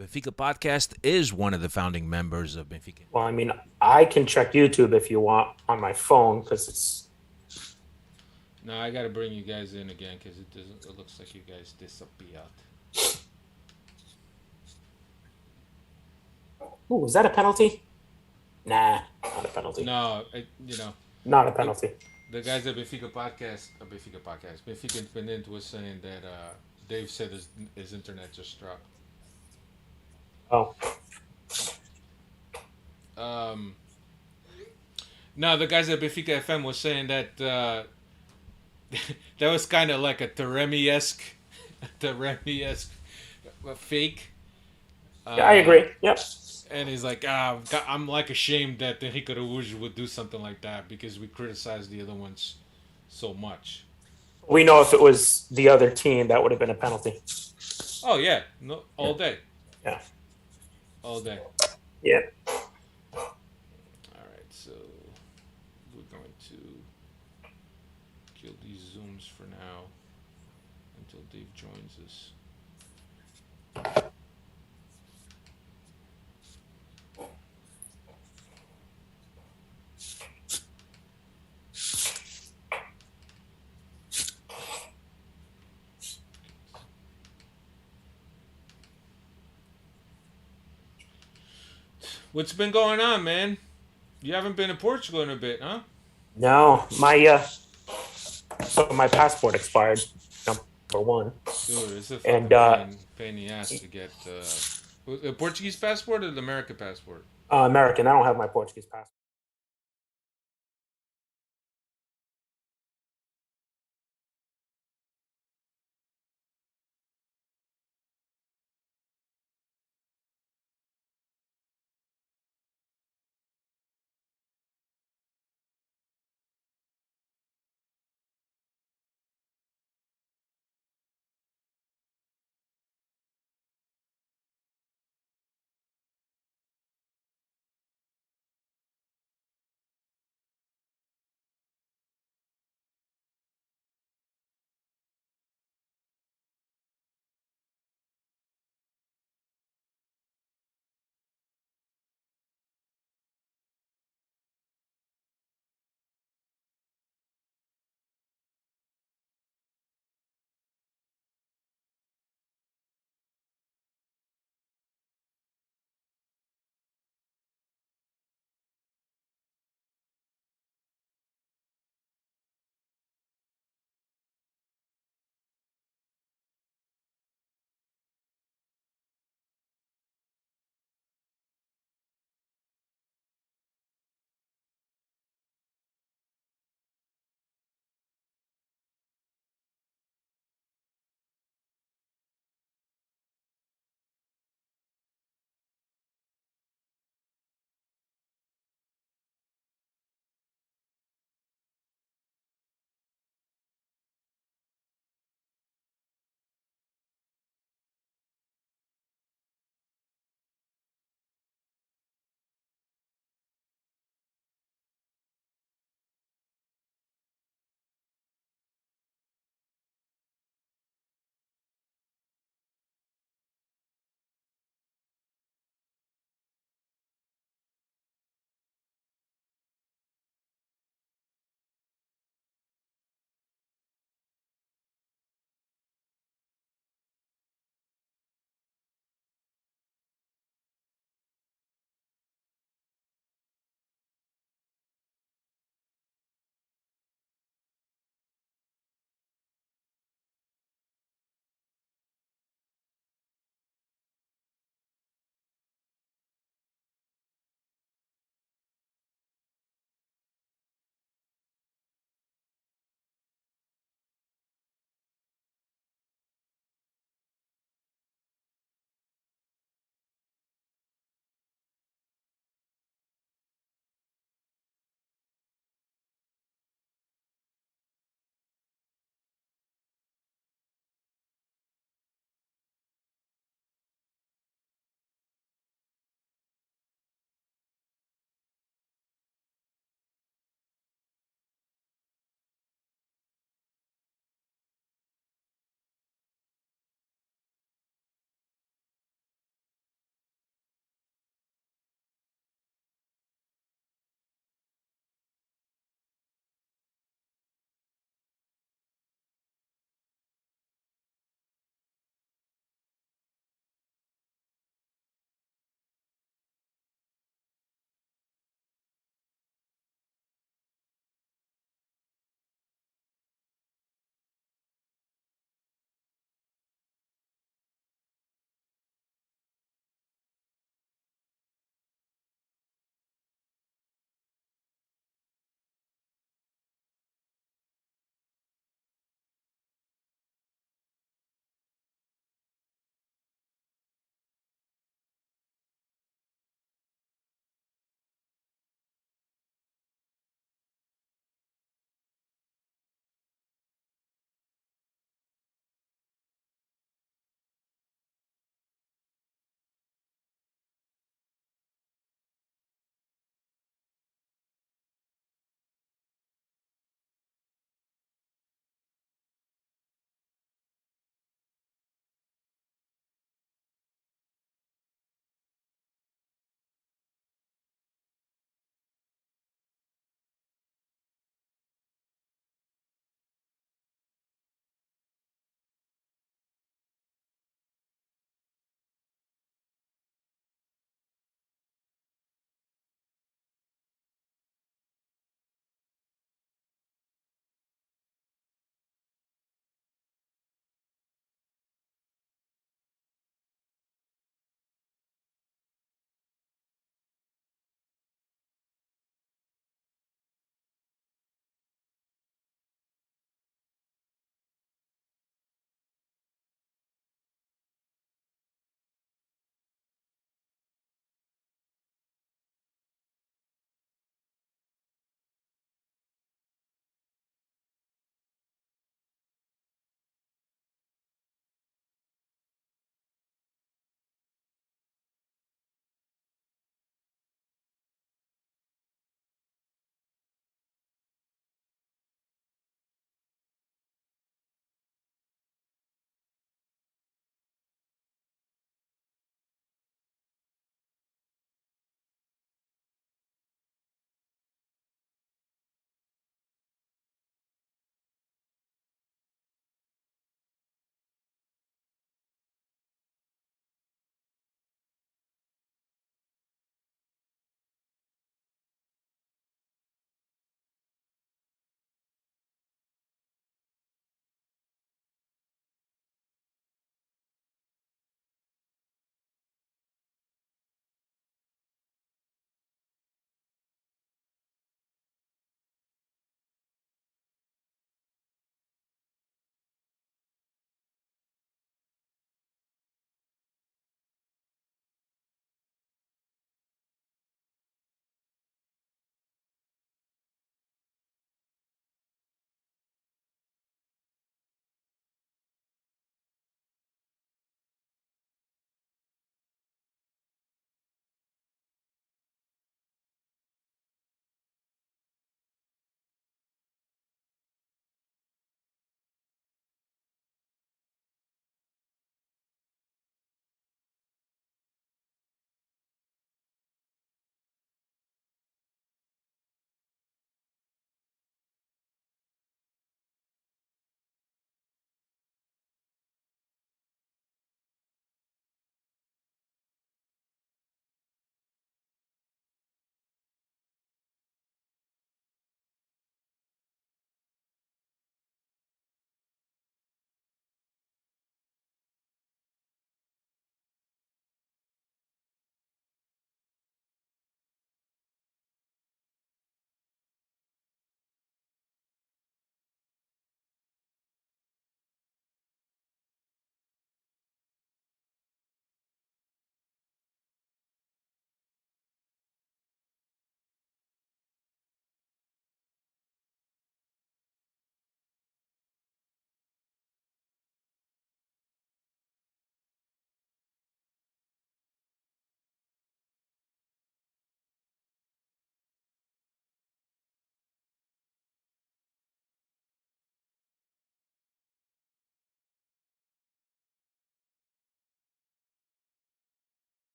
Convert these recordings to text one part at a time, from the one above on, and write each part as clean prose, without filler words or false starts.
Benfica podcast is one of the founding members of Benfica. Well, I mean, I can check YouTube if you want on my phone because it's. No, I gotta bring you guys in again because it doesn't. It looks like you guys disappeared. Ooh, is that a penalty? Nah, not a penalty. No, Not a penalty. the guys at Benfica Independent was saying that Dave said his internet just dropped. Oh, No, the guys at Benfica FM was saying that that was kind of like a Taremi-esque, fake. yeah, I agree. Yep. And he's like, I'm like ashamed that Henrique Araújo would do something like that because we criticized the other ones so much. We know if it was the other team, that would have been a penalty. Oh yeah, no, all day. Yeah. All day. Yeah. All right, so we're going to kill these zooms for now until Dave joins us. What's been going on, man? You haven't been to Portugal in a bit, huh? No, my passport expired. Number one. Dude, it's a And, fucking pain in the ass to get a Portuguese passport or the American passport. American. I don't have my Portuguese passport.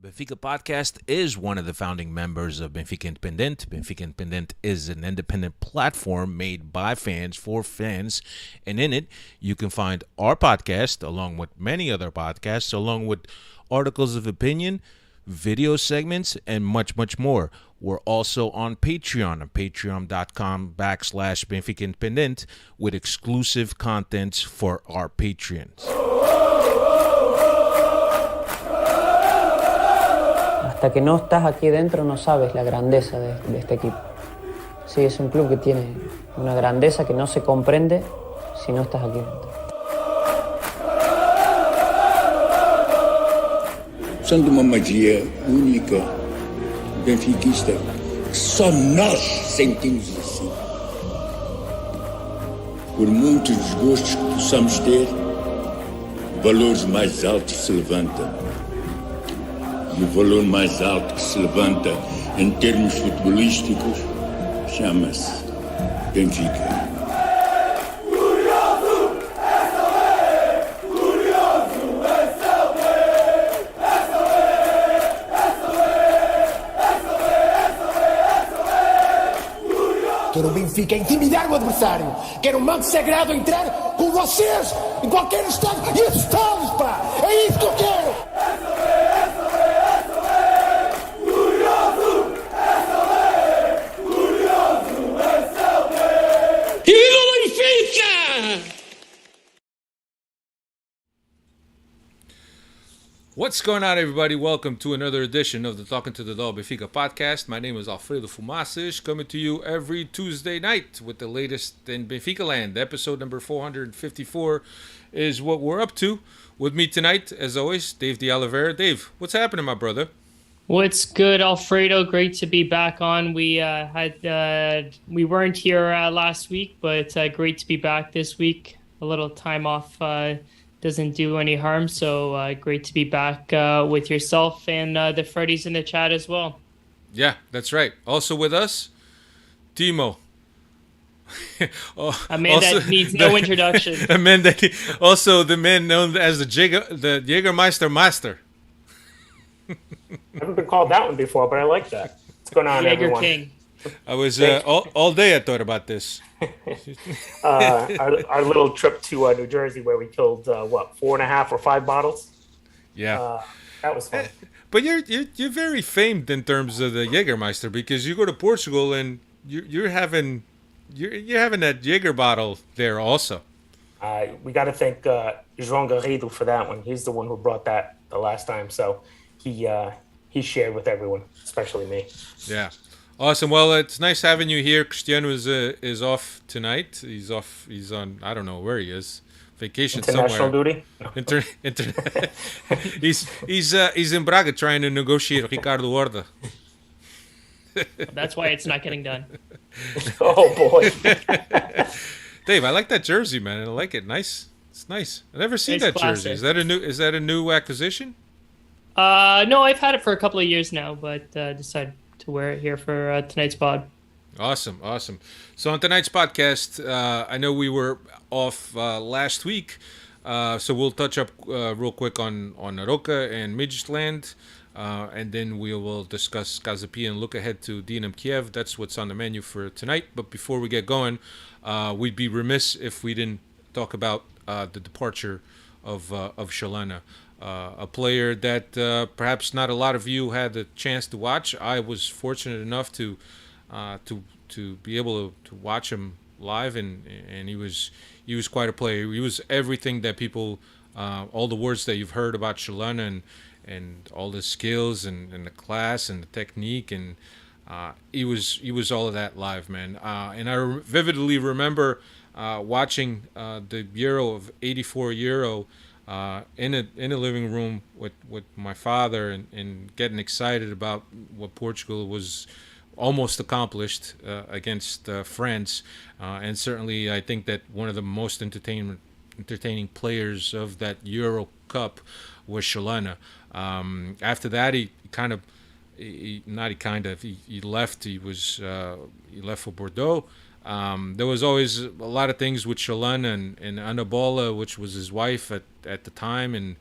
Benfica Podcast is one of the founding members of Benfica Independent. Benfica Independent is an independent platform made by fans for fans, and in it, you can find our podcast along with many other podcasts, along with articles of opinion, video segments, and much, much more. We're also on patreon.com/Benfica Independent with exclusive contents for our patrons. Hasta que no estás aquí dentro no sabes la grandeza de este equipo. Sí, es un club que tiene una grandeza que no se comprende si no estás aquí dentro. São de uma magia única, benfiquista, que só nós sentimos assim. Por muitos desgostos que possamos ter, valores mais altos se levantam. E o valor mais alto que se levanta em termos futebolísticos chama-se Benfica. Quero o Benfica intimidar o adversário. Quero o manto sagrado entrar com vocês em qualquer estádio e assustá-los, pá! É isso que eu quero! What's going on, everybody? Welcome to another edition of the Talking to the Dog Benfica podcast. My name is Alfredo Fumacic, coming to you every Tuesday night with the latest in Benfica land. Episode number 454 is what we're up to. With me tonight, as always, Dave de Oliveira. Dave, what's happening, my brother? What's good, Alfredo? Great to be back on. We weren't here last week, but great to be back this week. A little time off doesn't do any harm, so great to be back with yourself and the Freddies in the chat as well. Yeah, that's right. Also with us, Timo. A man that needs no introduction. Also the man known as the Jägermeister Master. I haven't been called that one before, but I like that. What's going on, Jaeger everyone? King. I was all day I thought about this. Our little trip to New Jersey where we killed 4.5 or 5 bottles. Yeah, that was fun. But you're very famed in terms of the Jägermeister because you go to Portugal and you're having that Jäger bottle there also. We got to thank João Garrido for that one. He's the one who brought that the last time, so he shared with everyone, especially me. Yeah. Awesome. Well, it's nice having you here. Cristiano is off tonight. He's off. He's on. I don't know where he is. Vacation International somewhere. Duty. He's in Braga trying to negotiate Ricardo Horta. That's why it's not getting done. Oh boy. Dave, I like that jersey, man. I like it. Nice. It's nice. I've never seen It's that classic. jersey. Is that a new acquisition? No, I've had it for a couple of years now, but decided to wear it here for tonight's pod. Awesome. So on tonight's podcast, I know we were off last week, so we'll touch up real quick on Arouca and M-Land, and then we will discuss Casa Pia and look ahead to Dinamo Kiev. That's what's on the menu for tonight. But before we get going, we'd be remiss if we didn't talk about the departure of Shalana. A player that perhaps not a lot of you had the chance to watch. I was fortunate enough to be able to watch him live, and he was quite a player. He was everything that people, all the words that you've heard about Shalana and all the skills and the class and the technique, and he was all of that live, man. And I vividly remember watching the Euro of '84 Euro. In a living room with my father and getting excited about what Portugal was almost accomplished against France, and certainly I think that one of the most entertaining players of that Euro Cup was Shalana. After that, he left. He left for Bordeaux. There was always a lot of things with Shalana and Anabola, which was his wife at the time, and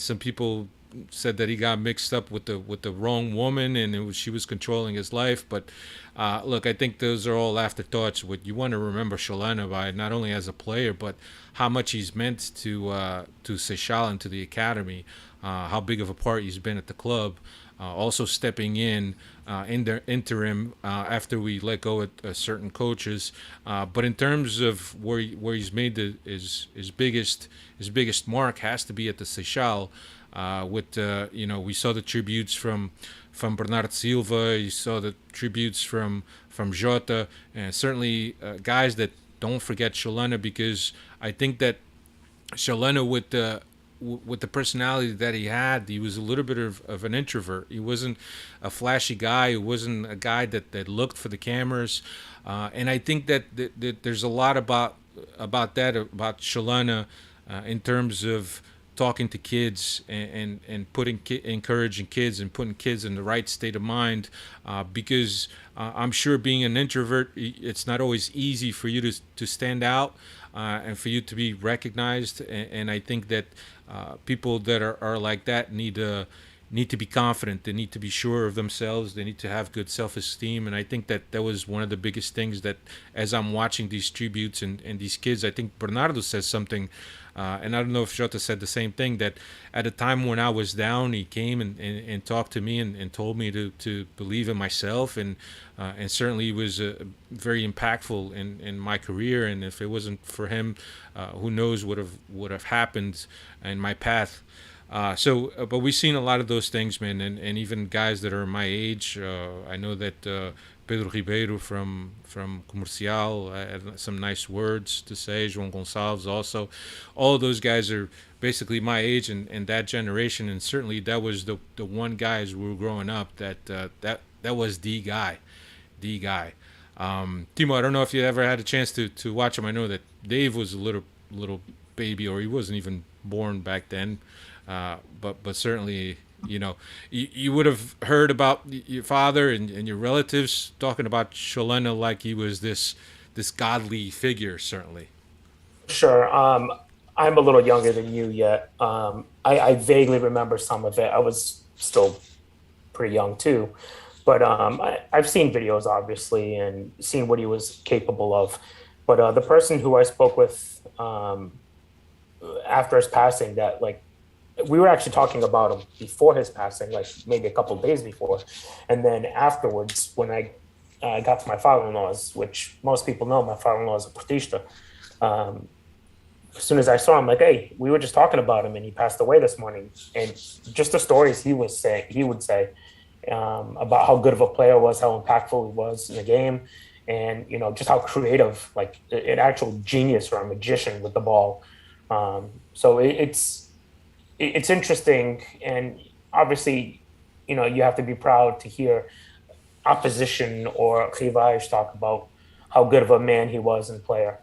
some people said that he got mixed up with the wrong woman, and she was controlling his life. But look, I think those are all afterthoughts. What you want to remember Shalana by, not only as a player, but how much he's meant to Seychelles and to the academy, how big of a part he's been at the club. Also stepping in the interim after we let go at certain coaches, but in terms of where he's made his biggest mark has to be at the Seychelles. With we saw the tributes from Bernard Silva, you saw the tributes from Jota, and certainly guys that don't forget Shalana, because I think that Shalana with the personality that he had, he was a little bit of an introvert. He wasn't a flashy guy. He wasn't a guy that looked for the cameras. And I think that there's a lot about Shalana in terms of talking to kids and encouraging kids and putting kids in the right state of mind, because I'm sure being an introvert, it's not always easy for you to stand out and for you to be recognized. And I think that people that are like that need to be confident. They need to be sure of themselves. They need to have good self-esteem. And I think that was one of the biggest things that, as I'm watching these tributes and these kids, I think Bernardo says something, and I don't know if Jota said the same thing, that at a time when I was down, he came and talked to me and told me to believe in myself, and certainly he was very impactful in my career. And if it wasn't for him, who knows what would have happened in my path. But we've seen a lot of those things, man, and even guys that are my age. I know that Pedro Ribeiro from Comercial had some nice words to say. João Gonçalves also. All of those guys are basically my age and that generation, and certainly that was the one guy as we were growing up that was the guy. Timo, I don't know if you ever had a chance to watch him. I know that Dave was a little baby, or he wasn't even born back then. But certainly, you would have heard about your father and your relatives talking about Shalana like he was this godly figure, certainly. Sure. I'm a little younger than you yet. I vaguely remember some of it. I was still pretty young too. But I've seen videos, obviously, and seen what he was capable of. But the person who I spoke with after his passing, that we were actually talking about him before his passing, like maybe a couple of days before. And then afterwards, when I got to my father-in-law's, which most people know, my father-in-law is a Portista. As soon as I saw him, like, hey, we were just talking about him and he passed away this morning. And just the stories he would say about how good of a player was, how impactful he was in the game, and, just how creative, like an actual genius or a magician with the ball. So it's interesting, and obviously, you have to be proud to hear opposition or rivais talk about how good of a man he was and player.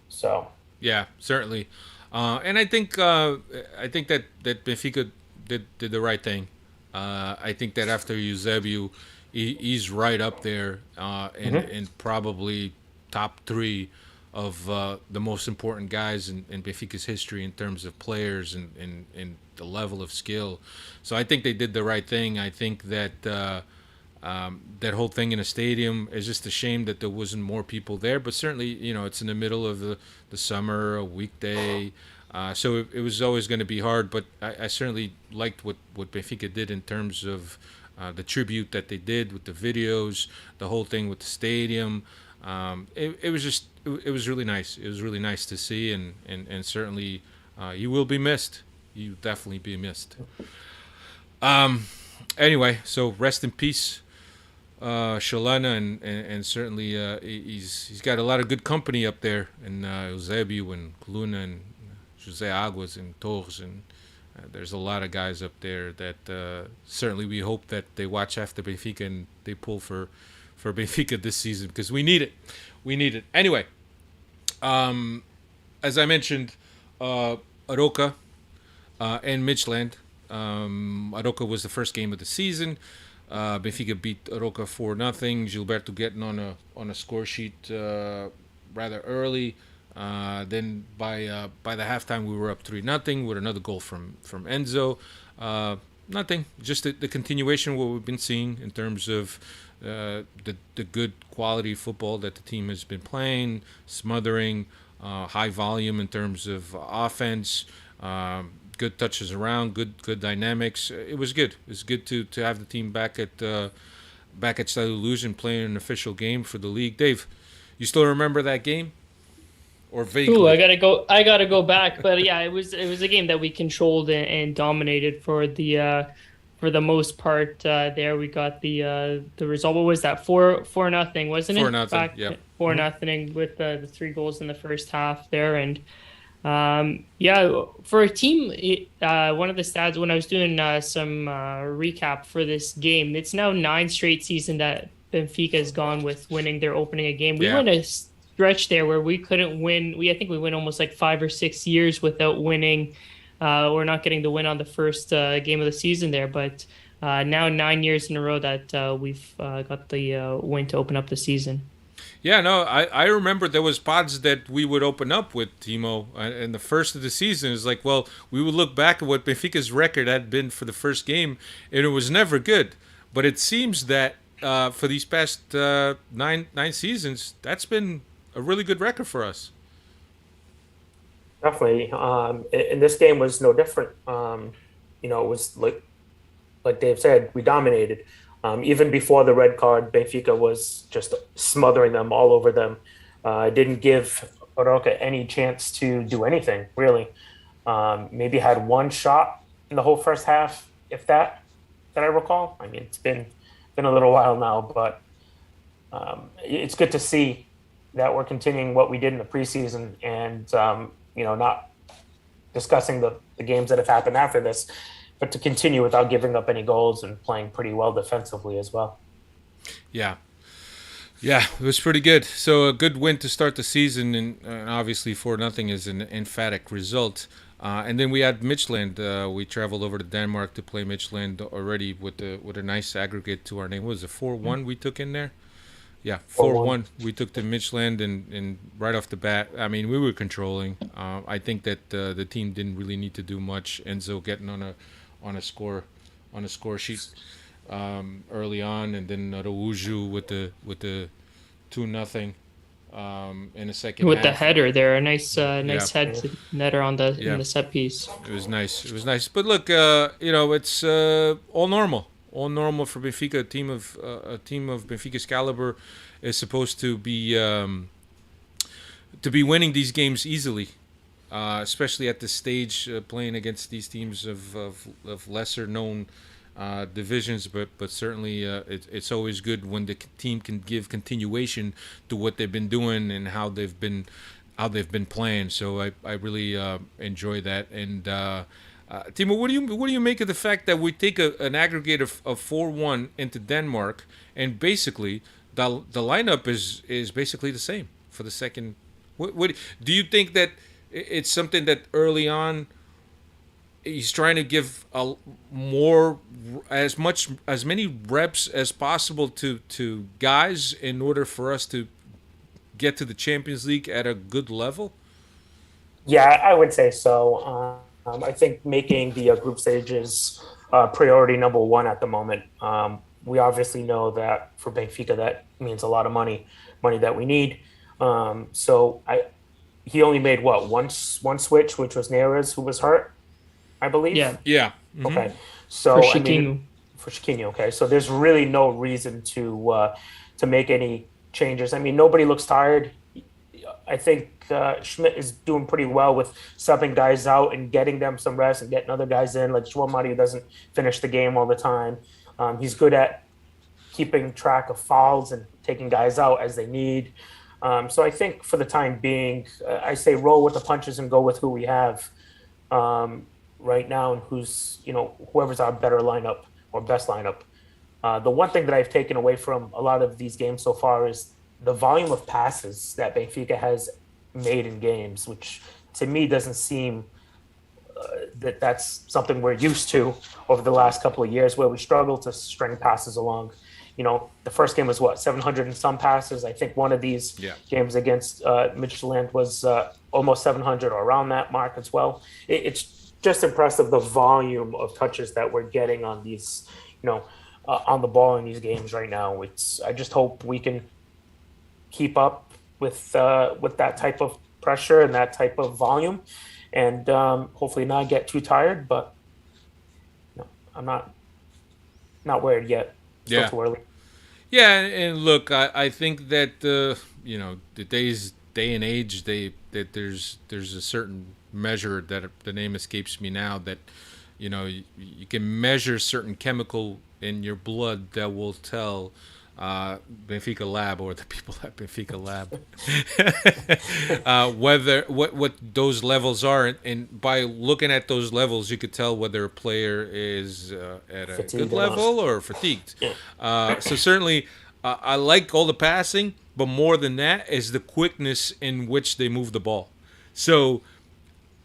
So yeah, certainly, and I think that Benfica did the right thing. I think that after Eusebio, he's right up there in probably top 3 of the most important guys in Benfica's history in terms of players and the level of skill. So I think they did the right thing. I think that that whole thing in a stadium is just a shame that there wasn't more people there. But certainly, it's in the middle of the summer, a weekday. So it was always going to be hard. But I certainly liked what Benfica did in terms of the tribute that they did with the videos, the whole thing with the stadium. It was really nice. It was really nice to see, and certainly you will be missed. You definitely be missed. Anyway, so rest in peace, Shalana, and certainly he's got a lot of good company up there, and Eusebio and Coluna and José Aguas and Torres, and there's a lot of guys up there that certainly we hope that they watch after Benfica and they pull for Benfica this season, because we need it. Anyway, as I mentioned, Arouca and M-Land. Arouca was the first game of the season. Benfica beat Arouca 4-0. Gilberto getting on a score sheet rather early. Then by the halftime we were up 3-0 with another goal from Enzo. Nothing. Just the continuation of what we've been seeing in terms of the good quality football that the team has been playing, smothering, high volume in terms of offense, good touches around, good dynamics. It was good. It was good to have the team back at Stade Illusion playing an official game for the league. Dave, you still remember that game? Or vaguely? Ooh, I gotta go back, but yeah, it was a game that we controlled and dominated for the most part. There we got the result. What was that? 4-0, wasn't it? 4-0. Yeah. 4-0 with the 3 goals in the first half there, and yeah, for a team, one of the stats when I was doing some recap for this game, it's now 9 straight season that Benfica has gone with winning their opening a game. We went a stretch there where we couldn't win. I think we went almost like 5 or 6 years without winning. We're not getting the win on the first game of the season there, but now 9 years in a row that we've got the win to open up the season. Yeah, no, I remember there was pods that we would open up with, Timo, and the first of the season is like, well, we would look back at what Benfica's record had been for the first game, and it was never good. But it seems that for these past nine seasons, that's been a really good record for us. Definitely. And this game was no different. It was like Dave said, we dominated. Even before the red card, Benfica was just smothering them all over them. Didn't give Arouca any chance to do anything, really. Maybe had one shot in the whole first half, if that I recall. I mean, it's been a little while now, but it's good to see that we're continuing what we did in the preseason and, not discussing the games that have happened after this, but to continue without giving up any goals and playing pretty well defensively as well. Yeah, it was pretty good. So a good win to start the season, and obviously 4-0 is an emphatic result. And then we had M-Land. We traveled over to Denmark to play M-Land already with a nice aggregate to our name. What was it, 4-1 we took in there? Yeah, 4-1 we took to M-Land, and right off the bat, I mean, we were controlling. I think that the team didn't really need to do much. Enzo getting on a score sheet early on, and then Araújo with the 2-0 in the second with half. The header there, a nice head netter on in the set piece. It was nice. But look, it's all normal for Benfica. A team of Benfica's caliber is supposed to be winning these games easily. Especially at this stage, playing against these teams of lesser known divisions, but certainly it's always good when the team can give continuation to what they've been doing and how they've been playing. So I really enjoy that. And Timo, what do you make of the fact that we take an aggregate of 4-1 into Denmark, and basically the lineup is basically the same for the second? What do you think that? It's something that early on he's trying to give as many reps as possible to guys in order for us to get to the Champions League at a good level? Yeah, I would say so. I think making the group stages priority number 1 at the moment. We obviously know that for Benfica that means a lot of money that we need. So he only made one switch, which was Neres, who was hurt, I believe. Yeah. Mm-hmm. Okay. So for Chiquinho. Okay. So there's really no reason to make any changes. I mean, nobody looks tired. I think Schmidt is doing pretty well with subbing guys out and getting them some rest and getting other guys in. Like João Mario doesn't finish the game all the time. He's good at keeping track of fouls and taking guys out as they need. So I think for the time being, I say roll with the punches and go with who we have right now and whoever's our better lineup or best lineup. The one thing that I've taken away from a lot of these games so far is the volume of passes that Benfica has made in games, which to me doesn't seem that's something we're used to over the last couple of years, where we struggle to string passes along. the first game was 700 and some passes. I think one of these games against Midtjylland was almost 700 or around that mark as well. It's just impressive the volume of touches that we're getting on these, on the ball in these games right now. I just hope we can keep up with that type of pressure and that type of volume, and hopefully not get too tired. But I'm not worried yet. Still too early. Yeah, and look, I think that the day and age, that there's a certain measure that the name escapes me now, that you can measure certain chemical in your blood that will tell Benfica Lab, or the people at Benfica Lab, what those levels are, and by looking at those levels, you could tell whether a player is at a good level or fatigued. So certainly, I like all the passing, but more than that is the quickness in which they move the ball. So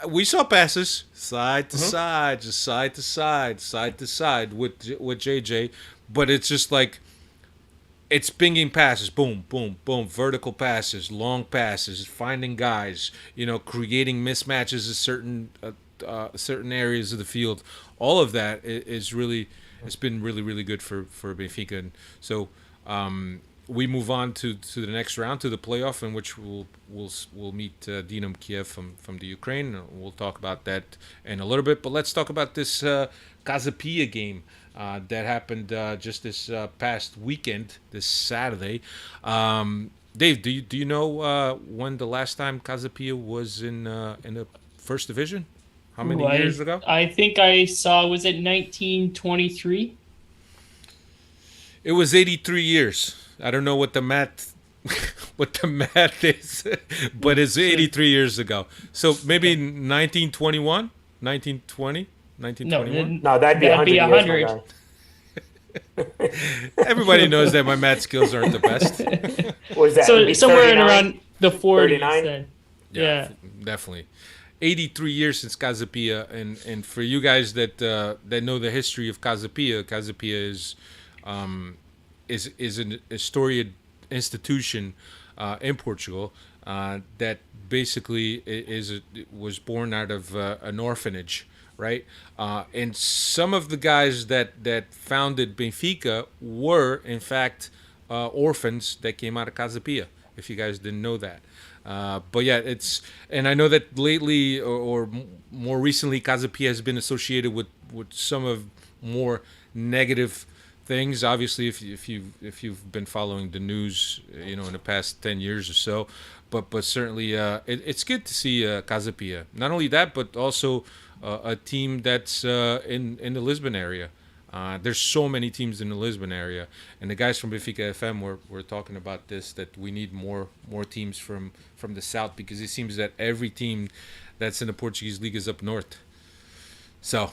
we saw passes side to side, just side to side with JJ, but it's just like, it's pinging passes, boom, boom, boom, vertical passes, long passes, finding guys, creating mismatches in certain areas of the field. All of that is really, it's been really, really good for Benfica. And so we move on to the next round, to the playoff, in which we'll meet Dinamo Kiev from the Ukraine. We'll talk about that in a little bit. But let's talk about this Casa Pia game that happened just this past weekend, this Saturday. Dave, do you know when the last time Casa Pia was in the first division? How many years ago? I think I saw, was it 1923? It was 83 years. I don't know what the math is, but it's 83 years ago. So maybe 1921, 1920, 1921? No, that'd be 100 years. Everybody knows that my math skills aren't the best. Was that? So somewhere in around the 40s 39? then. Yeah, definitely. 83 years since Casa Pia, and for you guys that know the history of Casa Pia is a storied institution in Portugal that basically was born out of an orphanage, right? And some of the guys that founded Benfica were, in fact, orphans that came out of Casa Pia, if you guys didn't know that. But yeah, and I know that lately or more recently, Casa Pia has been associated with some of more negative things. Obviously, if you've been following the news, in the past 10 years or so, but certainly it's good to see Casa Pia. Not only that, but also a team that's in the Lisbon area. There's so many teams in the Lisbon area, and the guys from Benfica FM were talking about this, that we need more teams from the south, because it seems that every team that's in the Portuguese league is up north. So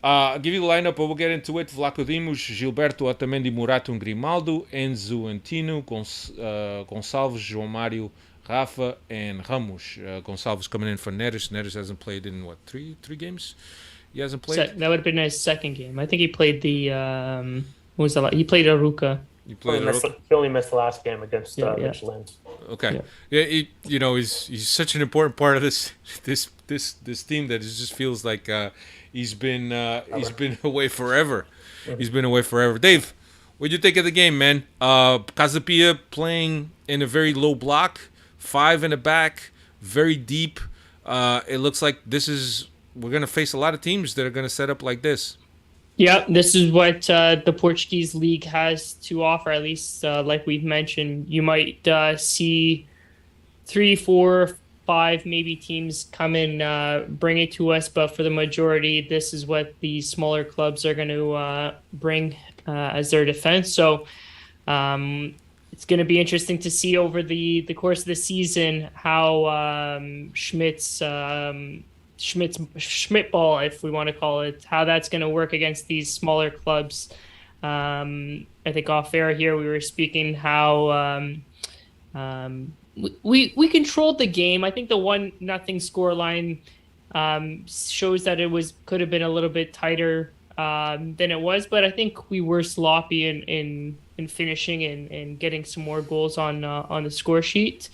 I'll give you the lineup, but we'll get into it. Vlaco Dimos, Gilberto, Otamendi, Murato, and Grimaldo, Enzo, Antino, Gonçalves, João Mário, Rafa, and Ramos. Gonçalves coming in for Neres. Neres hasn't played in, three games? He hasn't played? That would have been his second game. I think he played he played Arouca. He only missed the last game against Midtjylland. Okay. Yeah, he's such an important part of this team that it just feels like he's been away forever. He's been away forever. Dave, what do you think of the game, man? Casa Pia playing in a very low block, 5 in the back, very deep. It looks like we're going to face a lot of teams that are going to set up like this. Yeah, this is what the Portuguese league has to offer, at least like we've mentioned. You might see 3, 4, 5 maybe teams come and bring it to us, but for the majority, this is what the smaller clubs are going to bring as their defense. So it's going to be interesting to see over the course of the season how Schmidt ball, if we want to call it, how that's going to work against these smaller clubs. I think off air here we were speaking how we controlled the game. I think the 1-0 scoreline shows that it could have been a little bit tighter than it was, but I think we were sloppy in in finishing and getting some more goals on the score sheet.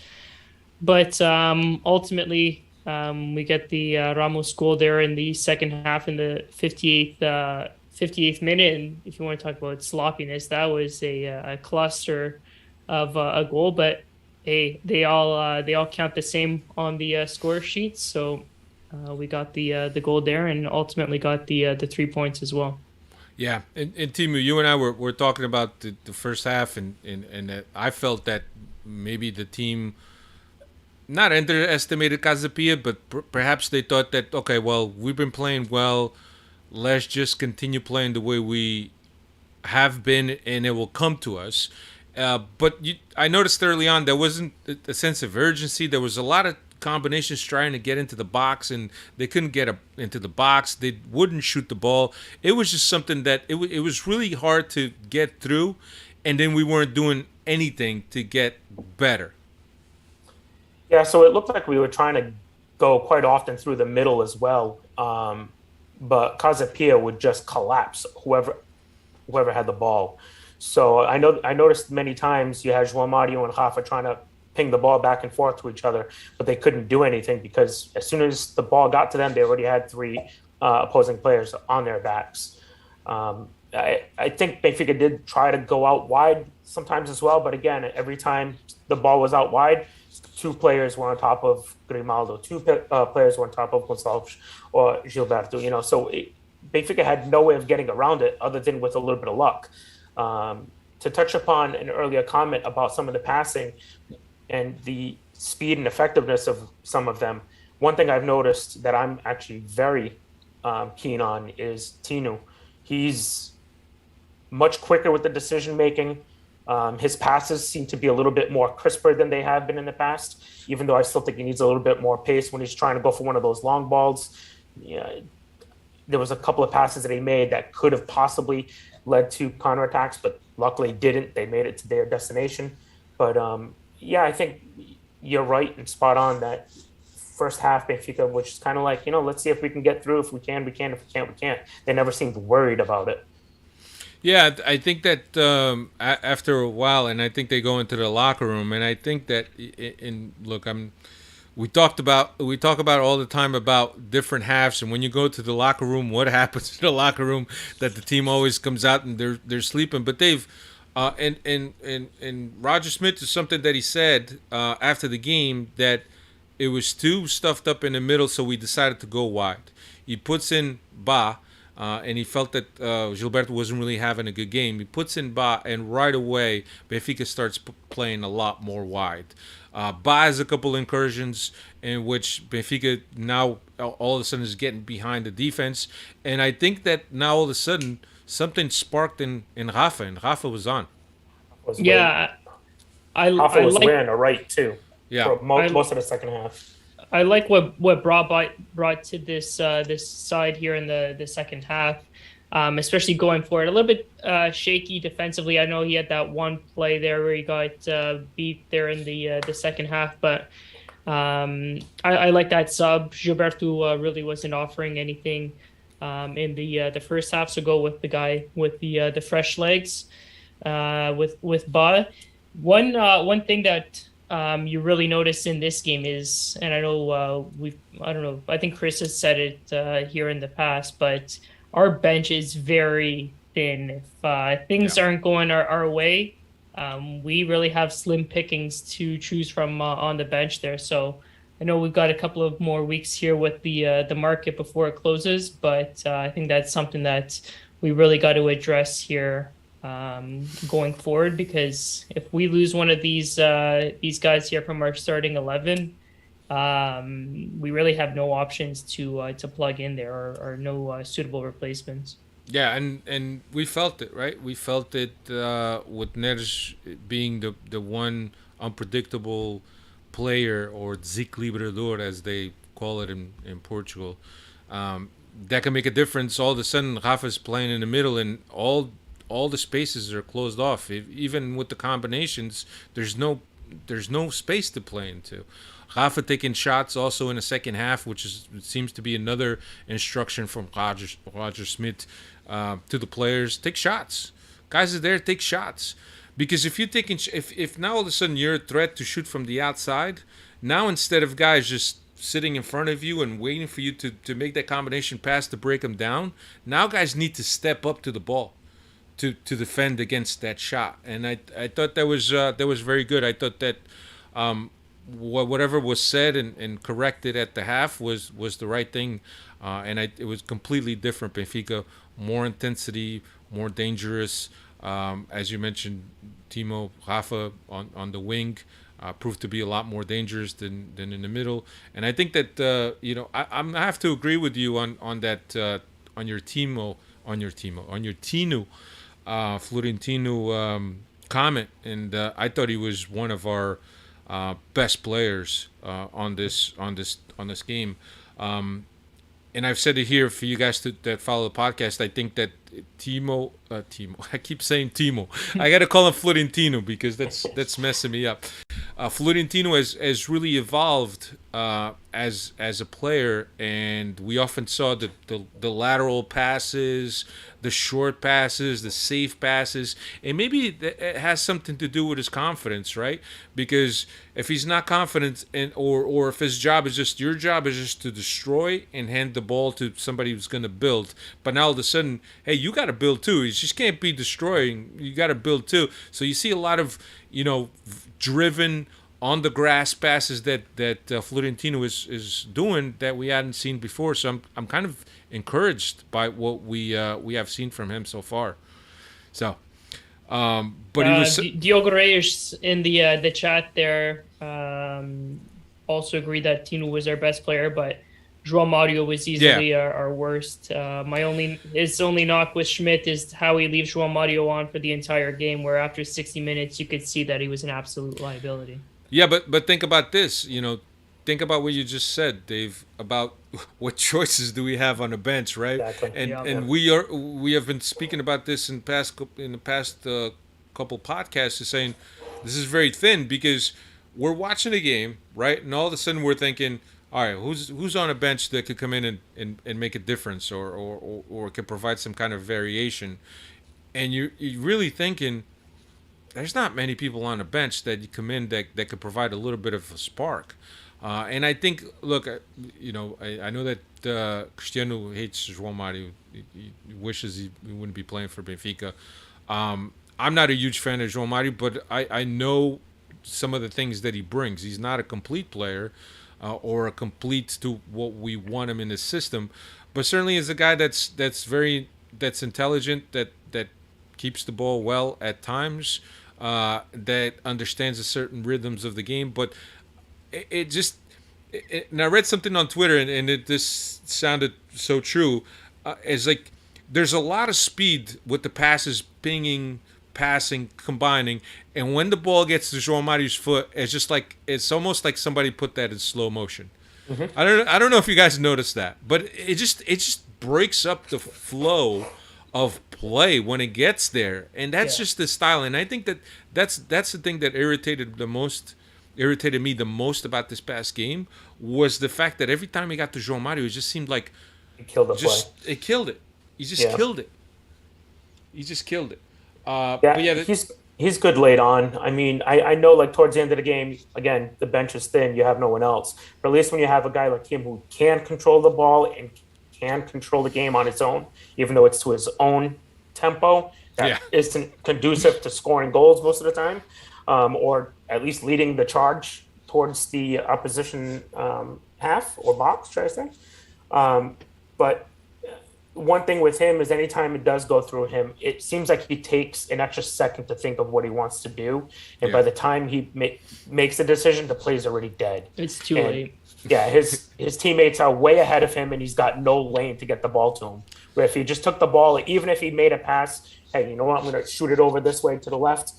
But ultimately, we get the Ramos goal there in the second half in the 58th minute. And if you want to talk about sloppiness, that was a cluster of a goal. But hey, they all count the same on the score sheet. So we got the goal there, and ultimately got the 3 points as well. Yeah, and Timu, you and I were talking about the first half, and I felt that maybe the team not underestimated Casa Pia, but perhaps they thought that, okay, well, we've been playing well, let's just continue playing the way we have been, and it will come to us. But I noticed early on there wasn't a sense of urgency. There was a lot of combinations trying to get into the box, and they couldn't get into the box. They wouldn't shoot the ball. It was just something that it was really hard to get through, and then we weren't doing anything to get better. Yeah, so it looked like we were trying to go quite often through the middle as well, but Casa Pia would just collapse whoever had the ball. So I noticed many times you had João Mario and Rafa trying to ping the ball back and forth to each other, but they couldn't do anything because as soon as the ball got to them, they already had three opposing players on their backs. I think Benfica did try to go out wide sometimes as well, but again, every time the ball was out wide, two players were on top of Grimaldo, two players were on top of Gonçalves or Gilberto. So Benfica had no way of getting around it other than with a little bit of luck. To touch upon an earlier comment about some of the passing and the speed and effectiveness of some of them, one thing I've noticed that I'm actually very keen on is Tino. He's much quicker with the decision making. His passes seem to be a little bit more crisper than they have been in the past, even though I still think he needs a little bit more pace when he's trying to go for one of those long balls. There was a couple of passes that he made that could have possibly led to counterattacks, but luckily didn't. They made it to their destination. But I think you're right and spot on that first half Benfica, which is kind of like, let's see if we can get through. If we can, we can. If we can't, we can't. They never seemed worried about it. Yeah, I think that after a while, and I think they go into the locker room, and I think that we talk about all the time about different halves, and when you go to the locker room, what happens to the locker room? That the team always comes out and they're sleeping. But they've and Roger Smith is something that he said after the game that it was too stuffed up in the middle, so we decided to go wide. He puts in Ba. And he felt that Gilberto wasn't really having a good game. He puts in Ba, and right away, Benfica starts playing a lot more wide. Ba has a couple incursions in which Benfica now all of a sudden is getting behind the defense. And I think that now all of a sudden, something sparked in Rafa, and Rafa was on. Rafa was wearing a right, too, for most of the second half. I like what brought to this side here in the second half, especially going forward. A little bit shaky defensively. I know he had that one play there where he got beat there in the second half, but I like that sub. Gilberto really wasn't offering anything in the first half, so go with the guy with the fresh legs with Ba. One thing that you really notice in this game is, and I know I think Chris has said it here in the past, but our bench is very thin. If things aren't going our way, we really have slim pickings to choose from on the bench there. So I know we've got a couple of more weeks here with the market before it closes, but I think that's something that we really got to address here going forward, because if we lose one of these guys here from our starting 11, we really have no options to plug in there or no suitable replacements. Yeah, and we felt it, right? We felt it with Neres being the one unpredictable player, or desequilibrador as they call it in Portugal. That can make a difference. All of a sudden, Rafa's playing in the middle, and all the spaces are closed off. Even with the combinations, there's no space to play into. Rafa taking shots also in the second half, which seems to be another instruction from Roger Smith to the players. Take shots. Guys are there, take shots. Because if you're taking, if now all of a sudden you're a threat to shoot from the outside, now instead of guys just sitting in front of you and waiting for you to make that combination pass to break them down, now guys need to step up to the ball to defend against that shot. And I thought that was very good. I thought that whatever was said and corrected at the half was the right thing, and it was completely different. Benfica, more intensity, more dangerous. As you mentioned, Timo Rafa on the wing proved to be a lot more dangerous than in the middle. And I think that I have to agree with you on that on your Tino Florentino comment. And I thought he was one of our best players on this game. And I've said it here for you guys that follow the podcast. I think that Timo, I keep saying Timo. I got to call him Florentino because that's messing me up. Florentino has really evolved as a player, and we often saw the lateral passes, the short passes, the safe passes, and maybe it has something to do with his confidence, right? Because if he's not confident, or if his job is just to destroy and hand the ball to somebody who's going to build, but now all of a sudden, hey, you got to build too. You just can't be destroying. You got to build too. So you see a lot of driven on the grass passes that Florentino is doing that we hadn't seen before. So I'm kind of encouraged by what we have seen from him so far. So, but he was Diogo Reyes in the chat there also agreed that Tino was our best player, but João Mario was easily our worst. His only knock with Schmidt is how he leaves João Mario on for the entire game, where after 60 minutes you could see that he was an absolute liability. Yeah, but think about this. Think about what you just said, Dave, about what choices do we have on the bench, right? Exactly. And we have been speaking about this in the past couple podcasts, is saying this is very thin because we're watching a game, right? And all of a sudden we're thinking, all right, who's on a bench that could come in and make a difference or could provide some kind of variation, and you're really thinking there's not many people on the bench that you come in that could provide a little bit of a spark. And I think, look, I know that Cristiano hates João Mario. He wishes he wouldn't be playing for Benfica. I'm not a huge fan of João Mario, but I know some of the things that he brings. He's not a complete player or a complete to what we want him in the system, but certainly is a guy that's intelligent, that keeps the ball well at times, that understands the certain rhythms of the game. But and I read something on Twitter, and it just sounded so true. It's like there's a lot of speed with the passes, pinging, passing, combining, and when the ball gets to João Mario's foot, it's almost like somebody put that in slow motion. Mm-hmm. I don't know if you guys noticed that, but it just breaks up the flow of play when it gets there, and that's just the style. And I think that's the thing that irritated me the most about this past game was the fact that every time he got to João Mario, it just seemed like He killed the play. It killed it. He just killed it. He just killed it. He's good late on. I mean, I know like towards the end of the game, again, the bench is thin. You have no one else. But at least when you have a guy like him who can control the ball and can control the game on its own, even though it's to his own tempo, that isn't conducive to scoring goals most of the time, or at least leading the charge towards the opposition half or box, should I say. But one thing with him is anytime it does go through him, it seems like he takes an extra second to think of what he wants to do. And by the time he makes the decision, the play's already dead. It's too late. Yeah, his teammates are way ahead of him, and he's got no lane to get the ball to him. Where if he just took the ball, even if he made a pass, hey, you know what, I'm going to shoot it over this way to the left.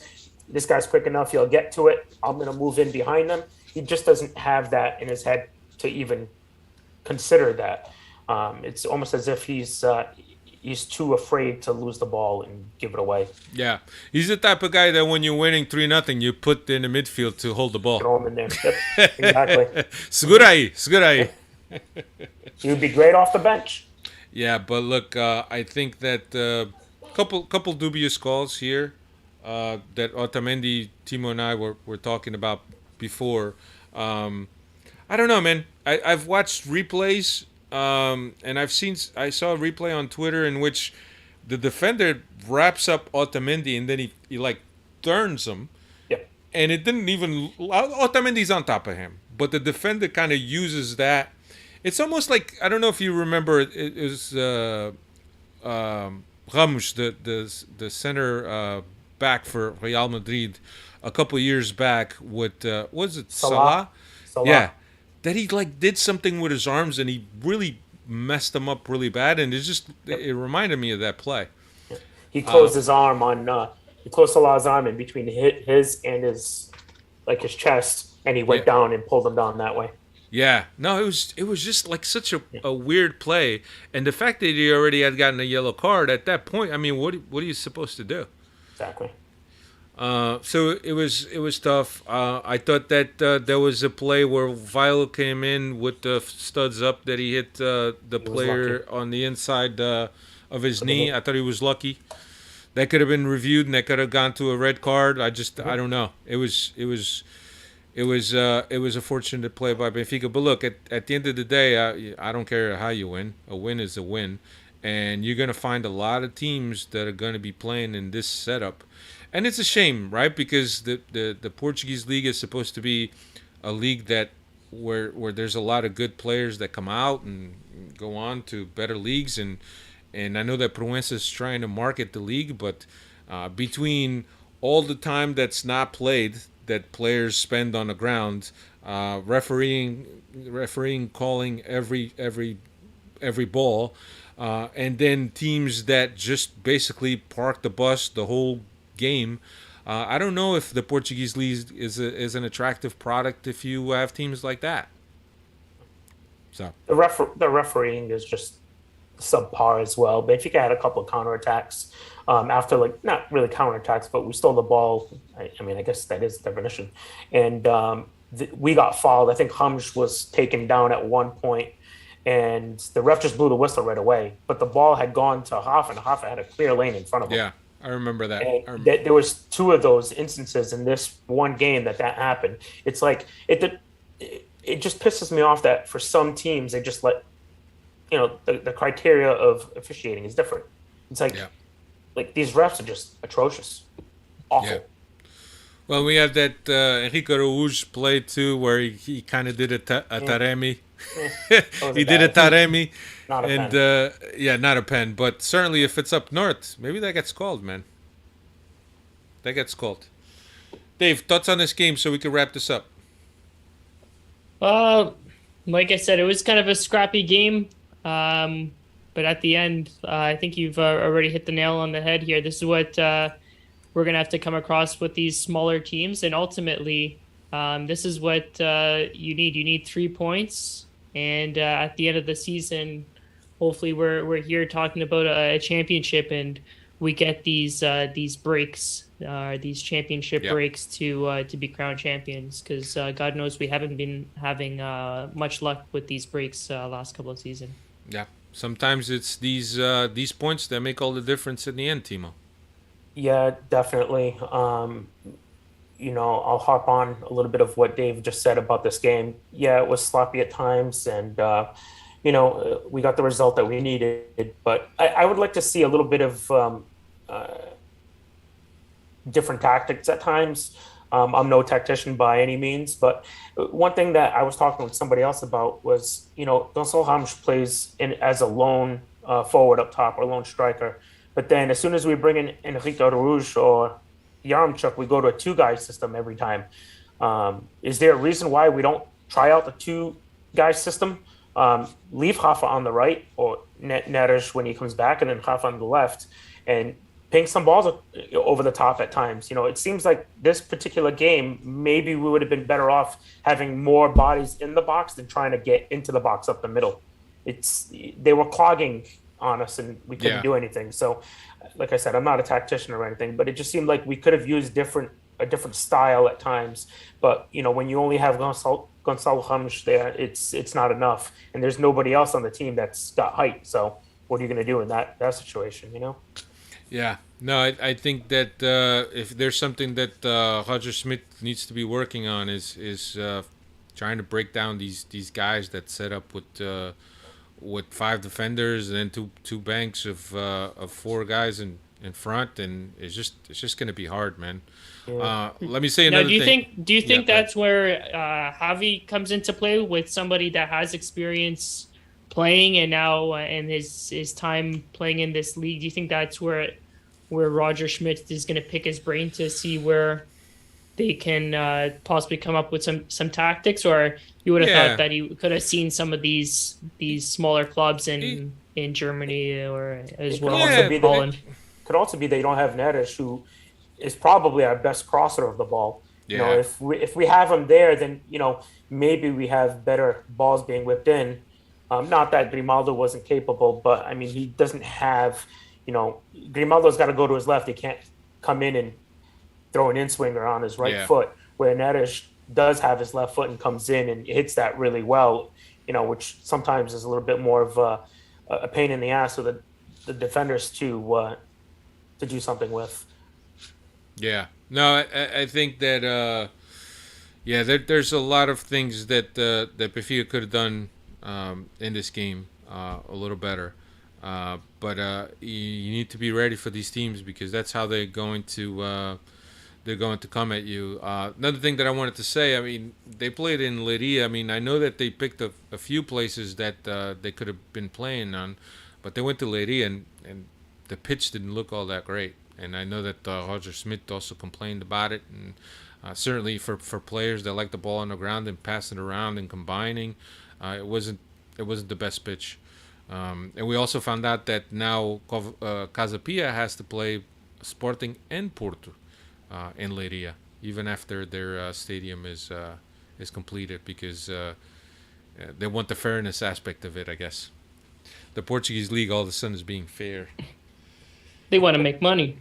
This guy's quick enough, he'll get to it. I'm going to move in behind him. He just doesn't have that in his head to even consider that. It's almost as if he's too afraid to lose the ball and give it away. Yeah, he's the type of guy that when you're winning 3-0, you put in the midfield to hold the ball. Throw him in there. Yep, exactly. Segurai. He would be great off the bench. Yeah, but look, I think that couple dubious calls here. that Otamendi, Timo, and I were talking about before. I don't know, man. I've watched replays, and I saw a replay on Twitter in which the defender wraps up Otamendi and then he like turns him, Yep. and it didn't even. Otamendi's on top of him, but the defender kind of uses that. It's almost like, I don't know if you remember. It was Ramos, the center back for Real Madrid, a couple years back with was it Salah? Salah. Yeah, that he like did something with his arms and he really messed them up really bad, and it reminded me of that play. He closed his arm on. He closed Salah's arm in between his and his chest, and he went down and pulled him down that way. Yeah, no, it was just like such a weird play, and the fact that he already had gotten a yellow card at that point. I mean, what are you supposed to do? Exactly. So it was tough. I thought that there was a play where Viola came in with the studs up that he hit the player on the inside of his knee. I thought he was lucky. That could have been reviewed and that could have gone to a red card. I don't know. It was a fortunate play by Benfica. But look, at the end of the day, I don't care how you win. A win is a win, and you're gonna find a lot of teams that are gonna be playing in this setup. And it's a shame, right? Because the Portuguese league is supposed to be a league that where there's a lot of good players that come out and go on to better leagues, and I know that Proença is trying to market the league, but between all the time that's not played that players spend on the ground, refereeing calling every ball, and then teams that just basically park the bus the whole game. I don't know if the Portuguese league is an attractive product if you have teams like that. So the refereeing is just subpar as well. Benfica had a couple of counterattacks after, like, not really counterattacks, but we stole the ball. I mean, I guess that is the definition. And we got fouled. I think Hums was taken down at one point, and the ref just blew the whistle right away. But the ball had gone to Hoffa, and Hoffa had a clear lane in front of him. Yeah, I remember that. And there was two of those instances in this one game that happened. It's like it just pisses me off that for some teams they just let, the criteria of officiating is different. It's like these refs are just atrocious, awful. Yeah. Well, we have that Enrique Araújo play too, where he kind of did a Taremi. He did a Taremi, Not a and pen. not a pen, but certainly if it's up north, maybe that gets called, man. That gets called. Dave, thoughts on this game so we can wrap this up? Like I said, it was kind of a scrappy game, but at the end, I think you've already hit the nail on the head here. This is what we're gonna have to come across with these smaller teams, and ultimately, this is what you need. You need 3 points. And at the end of the season, hopefully we're here talking about a championship, and we get these breaks, these championship breaks to be crowned champions. Because God knows we haven't been having much luck with these breaks last couple of seasons. Yeah, sometimes it's these points that make all the difference in the end, Timo. Yeah, definitely. I'll harp on a little bit of what Dave just said about this game. Yeah, it was sloppy at times, and we got the result that we needed. But I would like to see a little bit of different tactics at times. I'm no tactician by any means, but one thing that I was talking with somebody else about was, Gonçalo Ramos plays as a lone forward up top or lone striker. But then as soon as we bring in Enrique Araújo or Yaremchuk, we go to a two-guy system every time. Is there a reason why we don't try out the two-guy system? Leave Hoffa on the right or Neres when he comes back, and then Hoffa on the left, and ping some balls over the top at times. It seems like this particular game, maybe we would have been better off having more bodies in the box than trying to get into the box up the middle. They were clogging on us, and we couldn't do anything. So, like I said, I'm not a tactician or anything, but it just seemed like we could have used a different style at times. But when you only have Gonçalo Ramos there, it's not enough, and there's nobody else on the team that's got height. So what are you going to do in that situation? Yeah. No, I think that if there's something that Roger Smith needs to be working on is trying to break down these guys that set up with five defenders and then two banks of four guys in front, and it's just gonna be hard, man. Let me say Now, another thing. do you think go ahead. that's where Javi comes into play with somebody that has experience playing and now and his time playing in this league? Do you think that's where Roger Schmidt is going to pick his brain to see where they can possibly come up with some tactics, or you would have Yeah. thought that he could have seen some of these smaller clubs in Germany or as It could well Yeah, as also be in that Holland? could also be they don't have Neres, who is probably our best crosser of the ball. You know, Yeah. if we have him there, then maybe we have better balls being whipped in. Not that Grimaldo wasn't capable, but I mean he doesn't have. Grimaldo's got to go to his left. He can't come in and throw an in swinger on his right Yeah. foot. Where Neres does have his left foot and comes in and hits that really well. Which sometimes is a little bit more of a pain in the ass for the defenders to do something with. Yeah. No, I think that there's a lot of things that that Benfica could have done in this game a little better. But you need to be ready for these teams because that's how they're going to come at you. Another thing that I wanted to say, I mean, they played in Leiria. I mean, I know that they picked a few places that they could have been playing on, but they went to Leiria and the pitch didn't look all that great. And I know that Roger Smith also complained about it. And certainly for players that like the ball on the ground and passing it around and combining, it wasn't the best pitch. And we also found out that now Casa Pia has to play Sporting and Porto in Leiria, even after their stadium is completed, because they want the fairness aspect of it, I guess. The Portuguese league all of a sudden is being fair. They want to make money.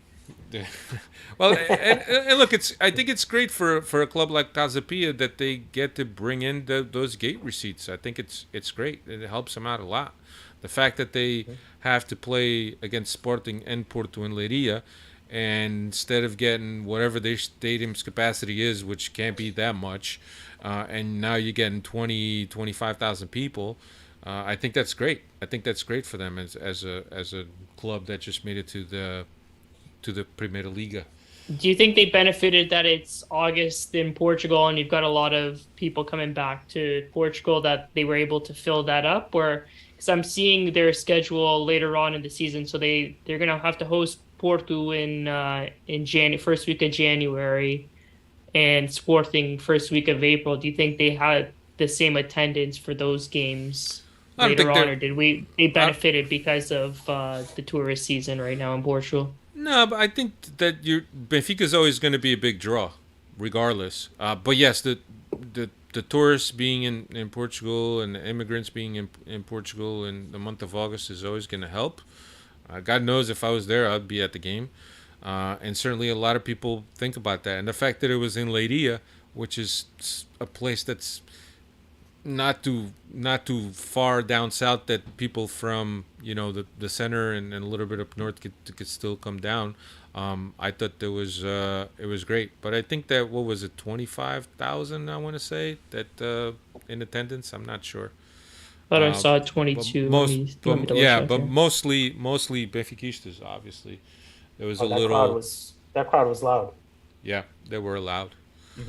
Well, and look, I think it's great for a club like Casa Pia that they get to bring in those gate receipts. I think it's great. It helps them out a lot. The fact that they have to play against Sporting and Porto in Leiria, and instead of getting whatever their stadium's capacity is, which can't be that much, and now you're getting 25,000 people, I think that's great. I think that's great for them as a club that just made it to the Primeira Liga. Do you think they benefited that it's August in Portugal and you've got a lot of people coming back to Portugal that they were able to fill that up? Or because I'm seeing their schedule later on in the season, so they're gonna have to host Porto in first week of January and Sporting first week of April. Do you think they had the same attendance for those games later on, or they benefited because of the tourist season right now in Portugal? No, but I think that Benfica is always going to be a big draw, regardless. But yes, the tourists being in Portugal and the immigrants being in Portugal in the month of August is always going to help. God knows if I was there, I'd be at the game. And certainly a lot of people think about that. And the fact that it was in Leiria, which is a place that's not too far down south, that people from the center and a little bit up north could still come down. I thought it was great, but I think that what was it, 25,000? I want to say that in attendance. I'm not sure. But I saw 22. But mostly Benfiquistas. Obviously, there was that crowd was loud. Yeah, they were loud.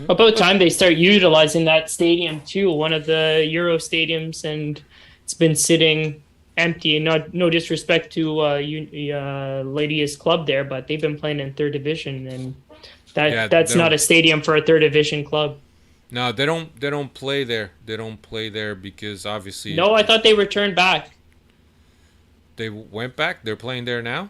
About time they start utilizing that stadium too, one of the Euro stadiums, and it's been sitting empty. And no disrespect to Leidia's club there, but they've been playing in third division, and that's not a stadium for a third division club. No, they don't play there. They don't play there because obviously. No, I thought they returned back. They went back. They're playing there now.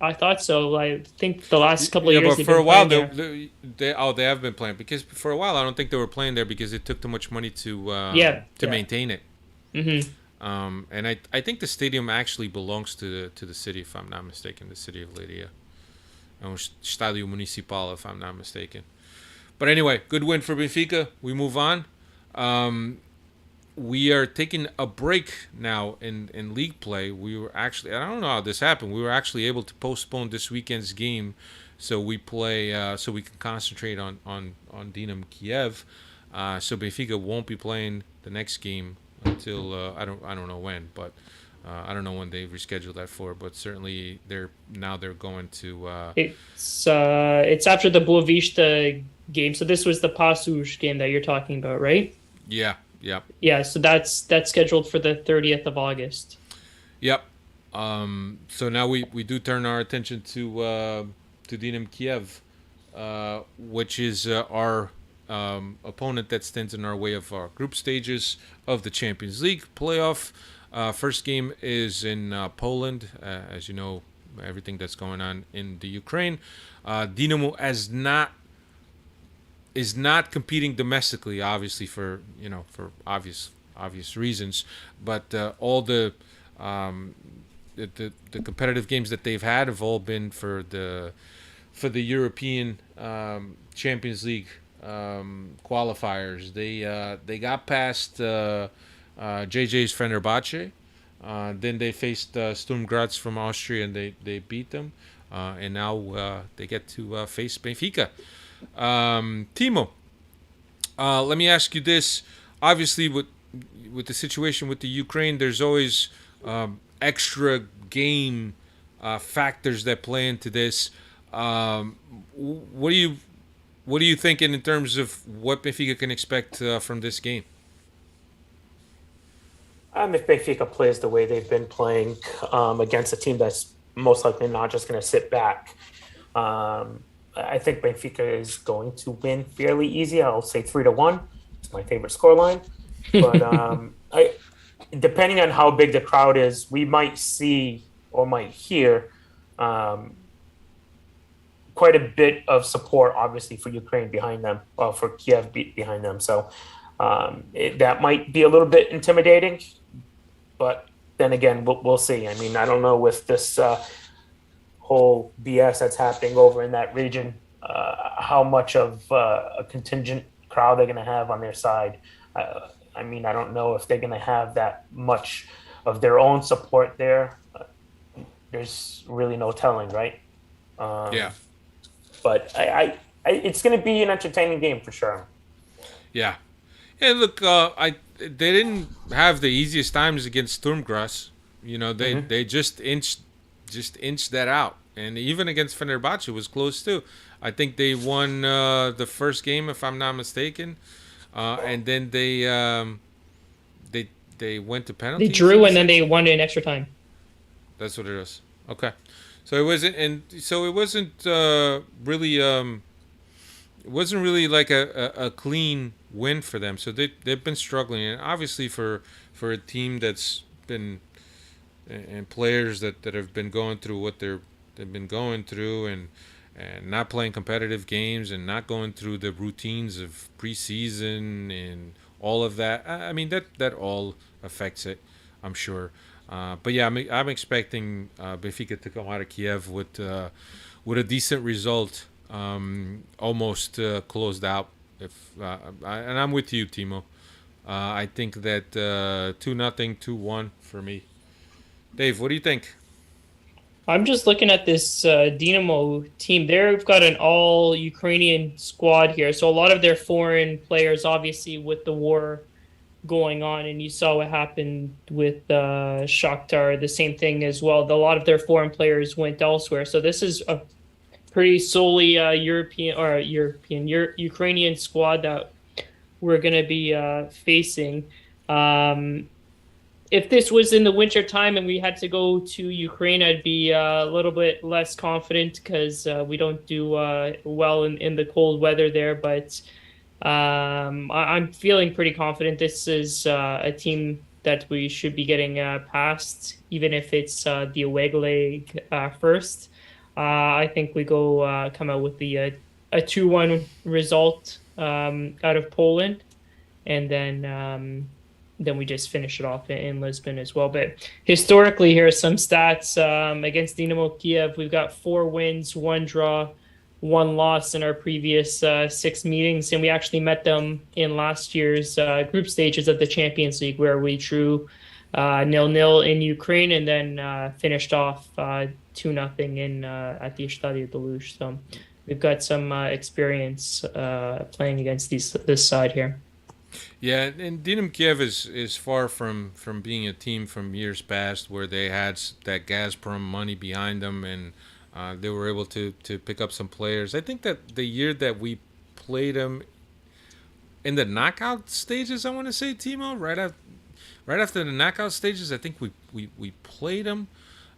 I thought so. I think the last couple of years. But for a while they have been playing, because for a while I don't think they were playing there because it took too much money to maintain it. Mm-hmm. And I think the stadium actually belongs to the city, if I'm not mistaken, the city of Leiria. Estádio Municipal, if I'm not mistaken. But anyway, good win for Benfica. We move on. we are taking a break now in league play. We were actually, I don't know how this happened. We were actually able to postpone this weekend's game, so we play, so we can concentrate on Dinamo Kiev. So Benfica won't be playing the next game until I don't know when, but I don't know when they rescheduled that for. But certainly they're going to. It's after the Boavista game. So this was the Passos game that you're talking about, right? Yeah. Yep. Yeah, so that's scheduled for the 30th of August. Yep. So now we do turn our attention to Dinamo Kiev, which is our opponent that stands in our way of our group stages of the Champions League playoff. First game is in Poland, as you know, everything that's going on in the Ukraine. Dinamo is not competing domestically, obviously for obvious reasons, but all the competitive games that they've had have all been for the European Champions League qualifiers. They got past JJ's Fenerbahce, then they faced Sturm Graz from Austria and they beat them, and now they get to face Benfica. Timo, let me ask you this. Obviously, with the situation with the Ukraine, there's always extra game factors that play into this. What are you thinking in terms of what Benfica can expect from this game? If Benfica plays the way they've been playing against a team that's most likely not just going to sit back, I think Benfica is going to win fairly easy. I'll say 3-1. It's my favorite scoreline. But depending on how big the crowd is, we might see or might hear quite a bit of support, obviously, for Ukraine behind them, for Kiev behind them. So that might be a little bit intimidating. But then again, we'll see. I mean, I don't know with this whole BS that's happening over in that region, how much of a contingent crowd they're going to have on their side. I mean, I don't know if they're going to have that much of their own support there. There's really no telling, right? Yeah. But I it's going to be an entertaining game for sure. Yeah. And look, they didn't have the easiest times against Sturm Graz. You know, they just inched that out, and even against Fenerbahce was close too. I think they won the first game, if I'm not mistaken, and then they went to penalties. They drew and then they won in extra time. That's what it is. Okay, so it wasn't really it wasn't really like a clean win for them. So they've been struggling, and obviously for a team that's been and players that have been going through what they've been going through and not playing competitive games and not going through the routines of preseason and all of that. I mean, that all affects it, I'm sure. But yeah, I'm expecting Benfica to come out of Kiev with a decent result, almost closed out. And I'm with you, Timo. I think that 2-0, 2-1 for me. Dave, what do you think? I'm just looking at this Dinamo team. They've got an all-Ukrainian squad here. So a lot of their foreign players, obviously, with the war going on, and you saw what happened with Shakhtar, the same thing as well. A lot of their foreign players went elsewhere. So this is a pretty solely Ukrainian squad that we're going to be facing. If this was in the winter time and we had to go to Ukraine, I'd be a little bit less confident because we don't do well in the cold weather there. But I'm feeling pretty confident. This is a team that we should be getting past, even if it's the away leg first. I think we come out with a 2-1 result out of Poland, and then we just finish it off in Lisbon as well. But historically, here are some stats against Dinamo Kiev. We've got 4 wins, 1 draw, one loss in our previous 6 meetings, and we actually met them in last year's group stages of the Champions League, where we drew 0-0 in Ukraine and then finished off 2-0 in at the Estadio de Luz. So we've got some experience playing against this side here. Yeah, and Dinamo Kiev is far from being a team from years past where they had that Gazprom money behind them and they were able to pick up some players. I think that the year that we played them in the knockout stages, I want to say, Timo, right after the knockout stages, I think we played them.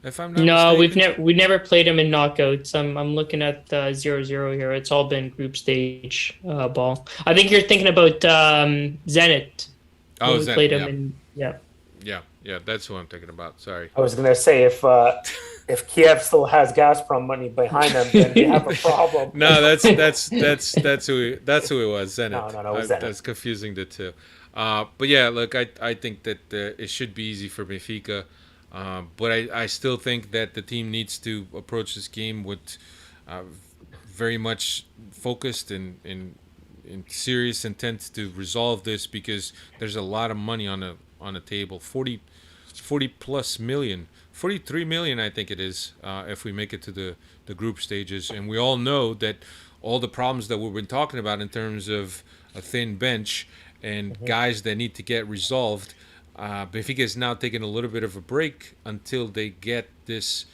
If I'm not mistaken. we've never played them in knockouts. I'm looking at 0-0 here. It's all been group stage ball. I think you're thinking about Zenit. Oh, we Zenit, played them Yeah, that's who I'm thinking about. Sorry. I was going to say if Kiev still has Gazprom money behind them, then they have a problem. No, that's who it was. Zenit. No, it was Zenit. That's confusing the two. But yeah, look, I think that it should be easy for Benfica. But I still think that the team needs to approach this game with very much focused and serious intent to resolve this, because there's a lot of money on the table. 40 plus million, 43 million I think it is, if we make it to the group stages. And we all know that all the problems that we've been talking about in terms of a thin bench and guys that need to get resolved, Benfica is now taking a little bit of a break until they get this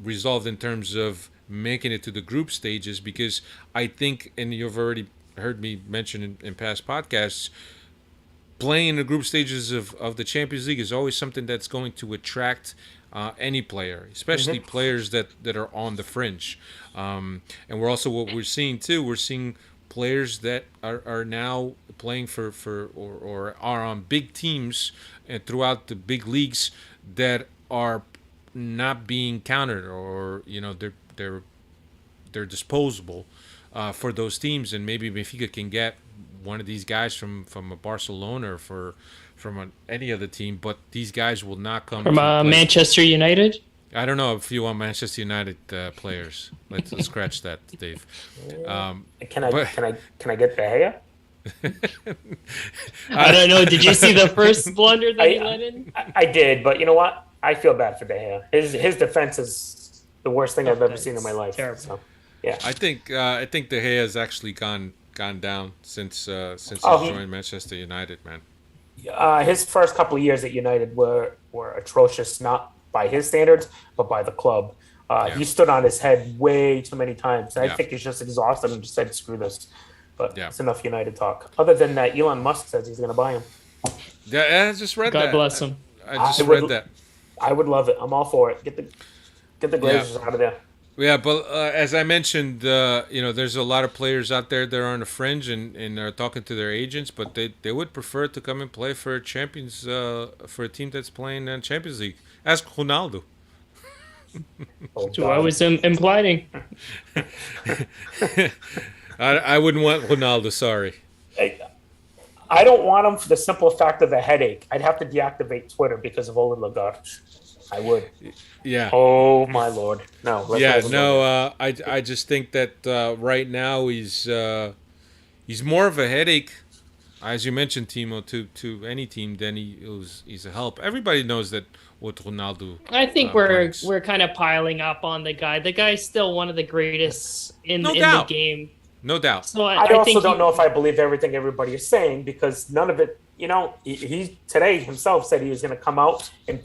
resolved in terms of making it to the group stages. Because I think, and you've already heard me mention in past podcasts, playing in the group stages of the Champions League is always something that's going to attract any player, especially players that are on the fringe. And we're also, what we're seeing too, we're seeing players that are now playing for or are on big teams and throughout the big leagues that are not being counted, or they're disposable for those teams. And maybe Benfica can get one of these guys from a Barcelona or from any other team, but these guys will not come from Manchester United. I don't know if you want Manchester United players. Let's scratch that, Dave. Can I get De Gea? I don't know. Did you see the first blunder that he let in? I did, but you know what? I feel bad for De Gea. His defense is the worst thing I've ever seen in my life. Terrible. So, yeah. I think De Gea has actually gone down since he joined Manchester United, man. His first couple of years at United were atrocious, not by his standards, but by the club. He stood on his head way too many times. I think he's just exhausted and just said, screw this. But it's enough United talk. Other than that, Elon Musk says he's going to buy him. Yeah, I just read that. God bless him. I just read that. I would love it. I'm all for it. Get the Glazers out of there. Yeah, but as I mentioned, there's a lot of players out there that are on the fringe and are talking to their agents, but they would prefer to come and play for for a team that's playing in Champions League. Ask Ronaldo. That's what I was implying. I wouldn't want Ronaldo, sorry. I don't want him for the simple fact of the headache. I'd have to deactivate Twitter because of Ole Lagarde. I would. Yeah. Oh my lord. No. I just think that right now he's more of a headache, as you mentioned, Timo, to any team than he's a help. Everybody knows that what Ronaldo. I think we're kind of piling up on the guy. The guy's still one of the greatest in the game. No doubt. So I also don't know if I believe everything everybody is saying, because none of it. He today himself said he was going to come out and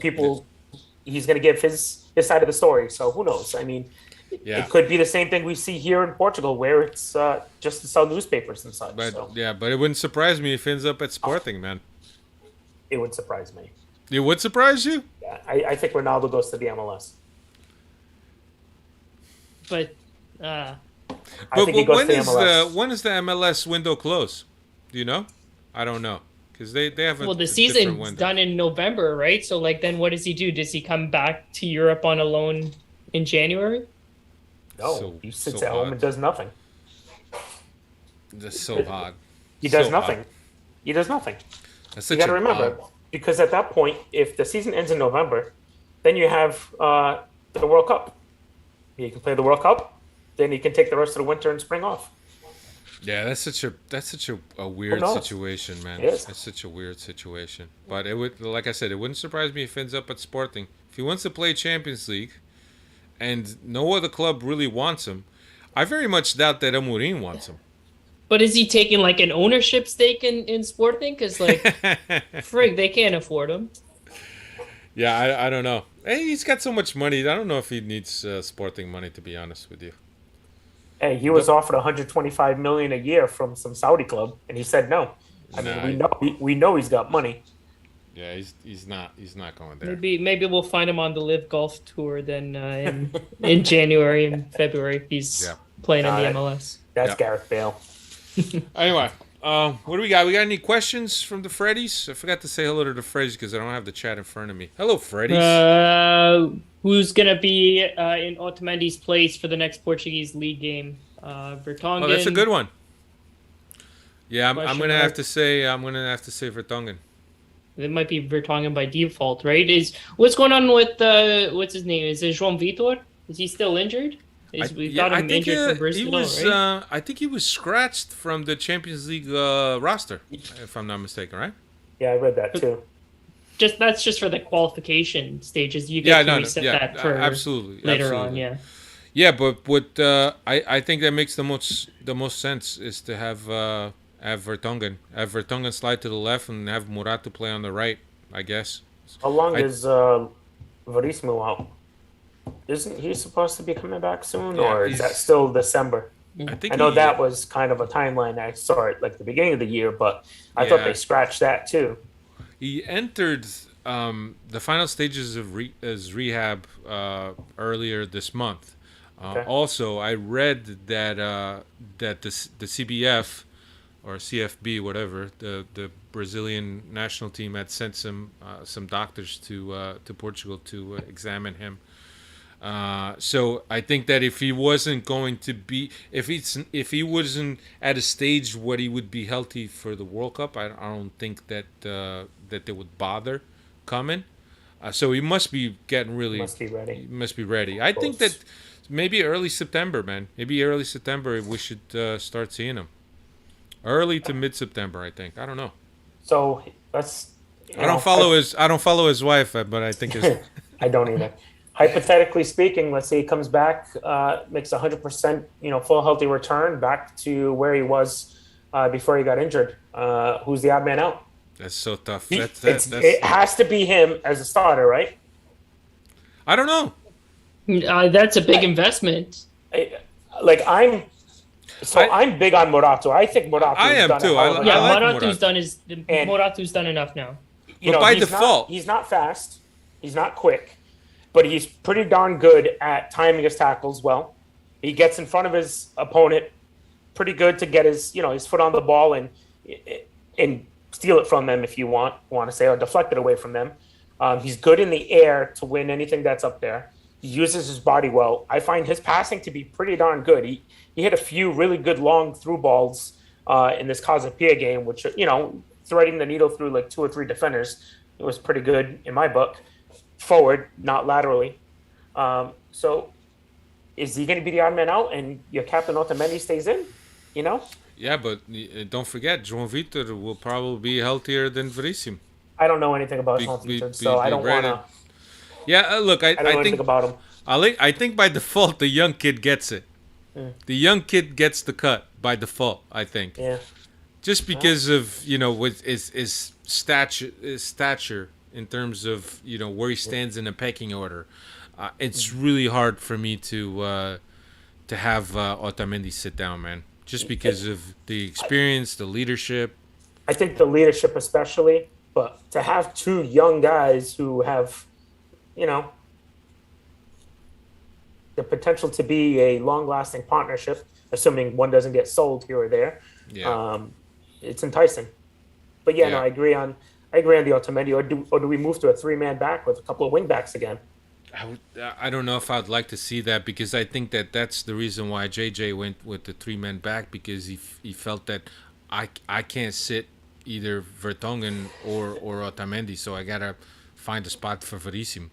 he's going to give his side of the story. So who knows? I mean, it could be the same thing we see here in Portugal, where it's just to sell newspapers and such. But but it wouldn't surprise me if he ends up at Sporting, man. It would surprise me. It would surprise you? Yeah, I think Ronaldo goes to the MLS. But when is the MLS window close? Do you know? I don't know, because they have the season's done in November, right? So then what does he do? Does he come back to Europe on a loan in January? No, he sits at home and does nothing. That's so hard. He does nothing. He does nothing. You got to remember, because at that point, if the season ends in November, then you have the World Cup. You can play the World Cup, then he can take the rest of the winter and spring off. Yeah, that's such a weird knows? situation, man. It is. That's such a weird situation. But it would, like I said, it wouldn't surprise me if he ends up at Sporting. If he wants to play Champions League, and no other club really wants him, I very much doubt that Amorim wants him. But is he taking like an ownership stake in Sporting? Because like, frig, they can't afford him. Yeah, I don't know. Hey, he's got so much money. I don't know if he needs Sporting money, to be honest with you. Hey, he was offered 125 million a year from some Saudi club, and he said no. I mean, we know he's got money. Yeah, he's not going there. Maybe we'll find him on the Live Golf Tour then in January and February if he's playing in the MLS. That's Gareth Bale. Anyway, what do we got? We got any questions from the Freddies? I forgot to say hello to the Freddies because I don't have the chat in front of me. Hello, Freddies. Who's going to be in Otamendi's place for the next Portuguese league game? Vertonghen. Oh, that's a good one. Yeah, I'm going to have to say Vertonghen. It might be Vertonghen by default, right? What's going on with what's his name? Is it João Vitor? Is he still injured? We've got him injured from Brazil, right? I think he was scratched from the Champions League roster, if I'm not mistaken, right? Yeah, I read that too. That's just for the qualification stages. You get to reset that for absolutely later on. Yeah. Yeah, but what I think that makes the most sense is to have Vertonghen. Have Vertonghen slide to the left and have Morata play on the right, I guess. How long is Verissimo out? Isn't he supposed to be coming back soon, or is that still December? I know that was kind of a timeline. I saw it like the beginning of the year, but I thought they scratched that too. He entered the final stages of his rehab earlier this month. Also, I read that the CBF or CFB, whatever, the Brazilian national team had sent some doctors to Portugal to examine him. So I think that if he wasn't going to be, if he wasn't at a stage where he would be healthy for the World Cup, I don't think that they would bother coming. So he must be getting really. Must be ready. He must be ready. I think that maybe early September, man. Maybe early September we should start seeing him. Early to mid September, I think. I don't know. So that's. I don't follow his wife, but I think his. I don't either. Hypothetically speaking, let's say he comes back, makes 100%, full healthy return back to where he was before he got injured. Who's the odd man out? That's so tough. It has to be him as a starter, right? I don't know. That's a big investment. I'm big on Morata. I think Morata. I am too. Morata's done enough now. But by default, he's not fast. He's not quick. But he's pretty darn good at timing his tackles well. He gets in front of his opponent pretty good to get his foot on the ball and steal it from them if you want to say, or deflect it away from them. He's good in the air to win anything that's up there. He uses his body well. I find his passing to be pretty darn good. He hit a few really good long through balls in this Casa Pia game, which, threading the needle through like 2 or 3 defenders. It was pretty good in my book. Forward, not laterally. So is he going to be the odd man out and your captain Otamendi stays in? Yeah, but don't forget, João Vitor will probably be healthier than Verissimo. I don't know anything about João Vitor, so I don't want to. Yeah, look, I don't know anything about him. I think by default the young kid gets it. The young kid gets the cut by default, I think. Yeah. Just because of with his stature. In terms of where he stands in the pecking order, it's really hard for me to have Otamendi sit down, man. Just because of the experience, the leadership. I think the leadership especially, but to have 2 young guys who have, the potential to be a long-lasting partnership, assuming one doesn't get sold here or there, it's enticing. But I agree on the Otamendi, or do we move to a 3-man back with a couple of wing backs again? I don't know if I'd like to see that, because I think that's the reason why JJ went with the 3-man back, because he felt that I can't sit either Vertonghen or Otamendi, so I gotta find a spot for Verissimo.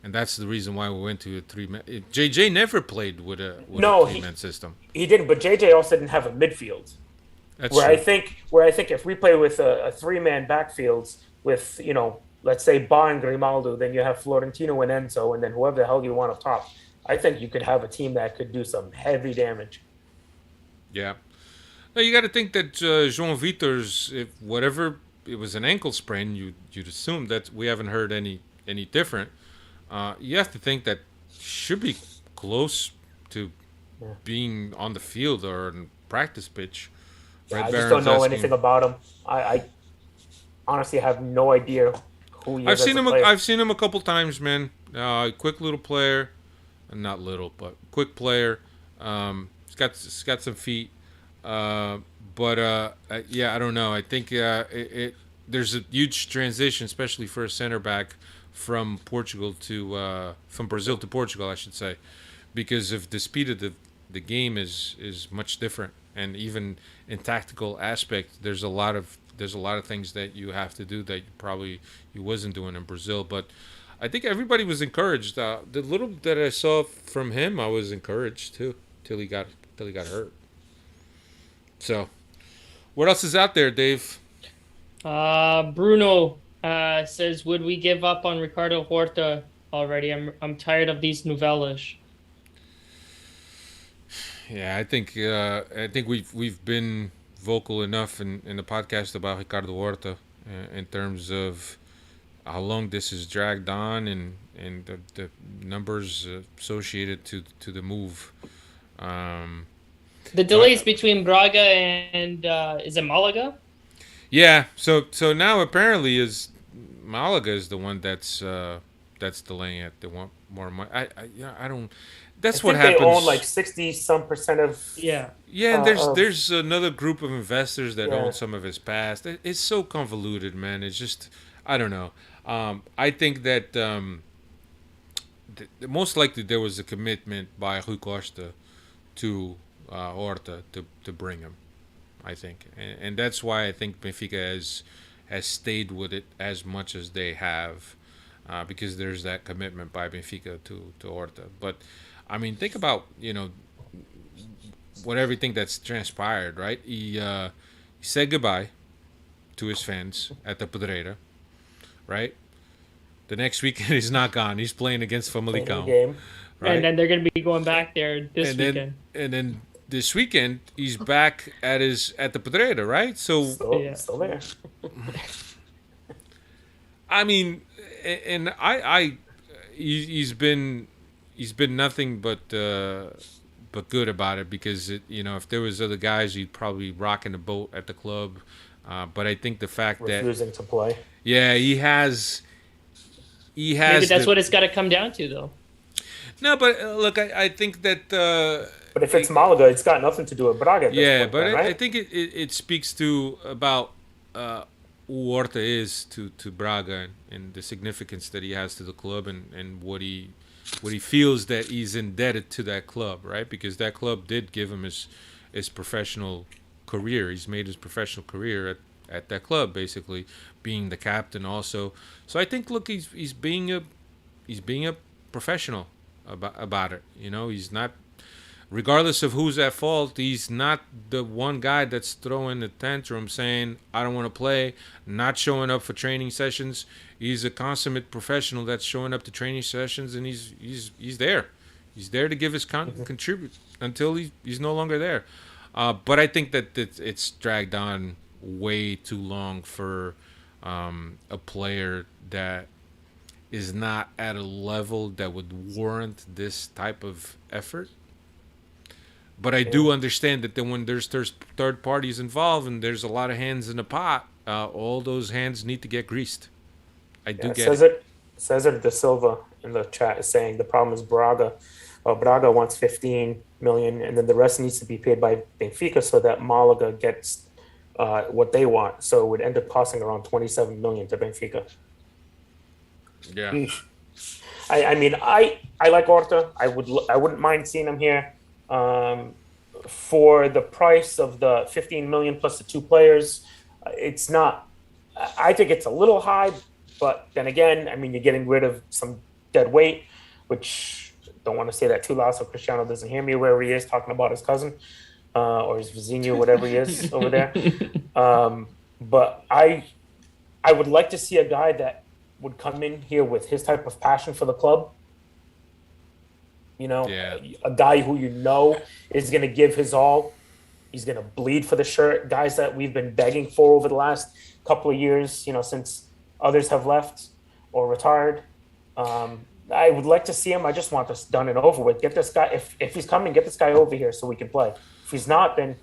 and that's the reason why we went to a three-man. JJ never played with a three-man system. He didn't, but JJ also didn't have a midfield. That's Where true. I think if we play with a three-man backfields with, let's say Ba and Grimaldo, then you have Florentino and Enzo, and then whoever the hell you want up top. I think you could have a team that could do some heavy damage. Yeah. No, you got to think that João Vitor's, if whatever it was an ankle sprain, you'd assume that we haven't heard any different. You have to think that should be close to being on the field or on practice pitch. Yeah, Red I just Baron's don't know asking- anything about him. I honestly have no idea who he is. I've seen as a him. player. I've seen him a couple times, man. Quick little player, not little, but quick player. He's got some feet. Yeah, I don't know. I think there's a huge transition, especially for a center back from Brazil to Portugal, I should say, because of the speed of the game is much different, and even in tactical aspect, there's a lot of things that you have to do that you wasn't doing in Brazil. But I think everybody was encouraged. The little that I saw from him, I was encouraged too, till he got hurt. So, what else is out there, Dave? Bruno says, would we give up on Ricardo Horta already? I'm tired of these novellas. Yeah, I think we've been vocal enough in the podcast about Ricardo Horta in terms of how long this is dragged on and the numbers associated to the move. The delays between Braga and is it Malaga? Yeah, so now apparently is Malaga is the one that's delaying it. They want more money. I don't. That's what happens. They own like 60-some% of. Yeah. Yeah, and there's another group of investors that own some of his past. It's so convoluted, man. It's just I don't know. I think that most likely there was a commitment by Rui Costa to Horta to bring him. I think, and that's why I think Benfica has stayed with it as much as they have, because there's that commitment by Benfica to Horta. But I mean, think about what everything that's transpired, right? He said goodbye to his fans at the Pedreira, right? The next weekend he's not gone. He's playing against Famalicão, Game. right? And then they're going to be going back there this weekend. And then this weekend he's back at the Pedreira, right? So Still there. I mean, and he's been nothing but good about it, because if there was other guys, he'd probably rocking the boat at the club. But I think the fact refusing to play. Yeah, he has. Maybe that's what it's got to come down to, though. No, but look, I think that. But if it's Malaga, it's got nothing to do with Braga. At this point, but right? I think it speaks to about who Horta is to Braga and the significance that he has to the club and what he feels that he's indebted to that club, right? Because that club did give him his professional career. He's made his professional career at that club, basically being the captain also. So I think, look, he's being a professional about it. He's not, regardless of who's at fault, he's not the one guy that's throwing the tantrum saying, I don't want to play, not showing up for training sessions. He's a consummate professional that's showing up to training sessions, and he's there. He's there to give his contribute until he's no longer there. But I think that it's dragged on way too long for a player that is not at a level that would warrant this type of effort. But I do understand that then when there's third parties involved and there's a lot of hands in the pot, all those hands need to get greased. I do get it. Cesar Da Silva in the chat is saying the problem is Braga. Braga wants 15 million, and then the rest needs to be paid by Benfica so that Malaga gets what they want. So it would end up costing around 27 million to Benfica. Yeah. I mean, I like Horta. I wouldn't mind seeing him here. For the price of the 15 million plus the two players, it's not. I think it's a little high, but then again, I mean, you're getting rid of some dead weight, which don't want to say that too loud so Cristiano doesn't hear me wherever he is talking about his cousin or his vizinho, whatever he is over there. But I would like to see a guy that would come in here with his type of passion for the club. You know, a guy who is going to give his all. He's going to bleed for the shirt. Guys that we've been begging for over the last couple of years, you know, since others have left or retired. I would like to see him. I just want this done and over with. Get this guy, if he's coming, get this guy over here so we can play. If he's not, then,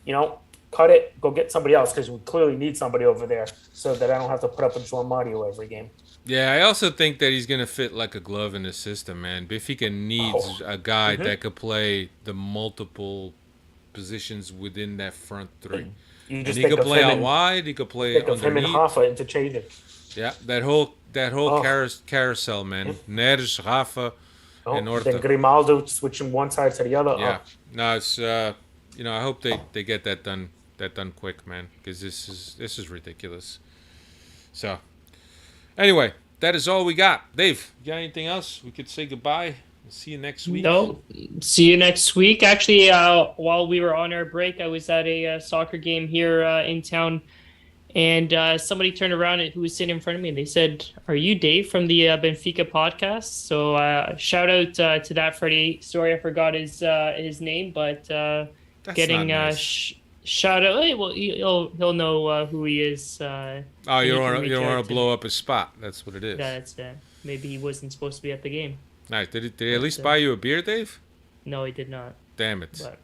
you know, cut it, go get somebody else because we clearly need somebody over there so that I don't have to put up with João Mario every game. Yeah, I also think that he's going to fit like a glove in the system, man. Benfica needs a guy that could play the multiple positions within that front three. And he could play out wide, he could play underneath. Him and Rafa interchanging. Yeah, that whole carousel, man. Neres, Rafa, and Horta. Then Grimaldo switching one side to the other. Yeah. No, it's you know, I hope they get that done quick, man, because this is ridiculous. So, anyway, that is all we got. Dave, you got anything else? We could say goodbye. See you next week. No, see you next week. Actually, while we were on our break, I was at a soccer game here in town, and somebody turned around who was sitting in front of me, and they said, "Are you Dave from the Benfica podcast?" So shout out to that Freddie. Sorry, I forgot his name, but getting nice. Shout out. Well, he'll know who he is. You don't want to blow up his spot. That's what it is. Yeah, that's maybe he wasn't supposed to be at the game. Nice. Did he at least buy you a beer, Dave? No, he did not. Damn it. But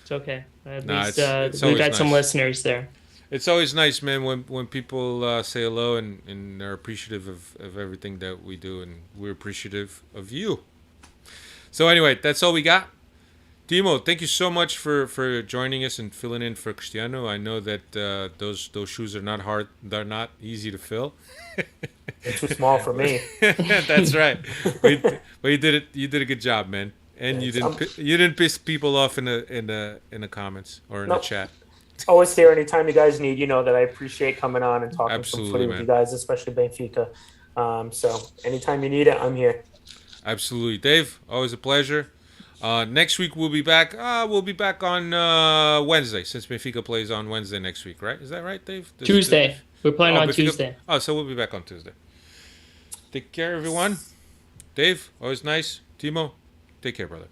it's okay. At least we got some listeners there. It's always nice, man, when people say hello and are appreciative of everything that we do, and we're appreciative of you. So anyway, that's all we got. Timo, thank you so much for joining us and filling in for Cristiano. I know that those shoes are not hard; they're not easy to fill. They're too small for me. That's right. But you did it. You did a good job, man. And you didn't piss people off in the comments or in the chat. Always here anytime you guys need. You know that I appreciate coming on and talking some footy with you guys, especially Benfica. So anytime you need it, I'm here. Absolutely, Dave. Always a pleasure. Next week we'll be back. We'll be back on Wednesday, since Benfica plays on Wednesday next week, right? Is that right, Dave? Tuesday. We're playing on Benfica? Tuesday. Oh, so we'll be back on Tuesday. Take care, everyone. Dave, always nice. Timo, take care, brother.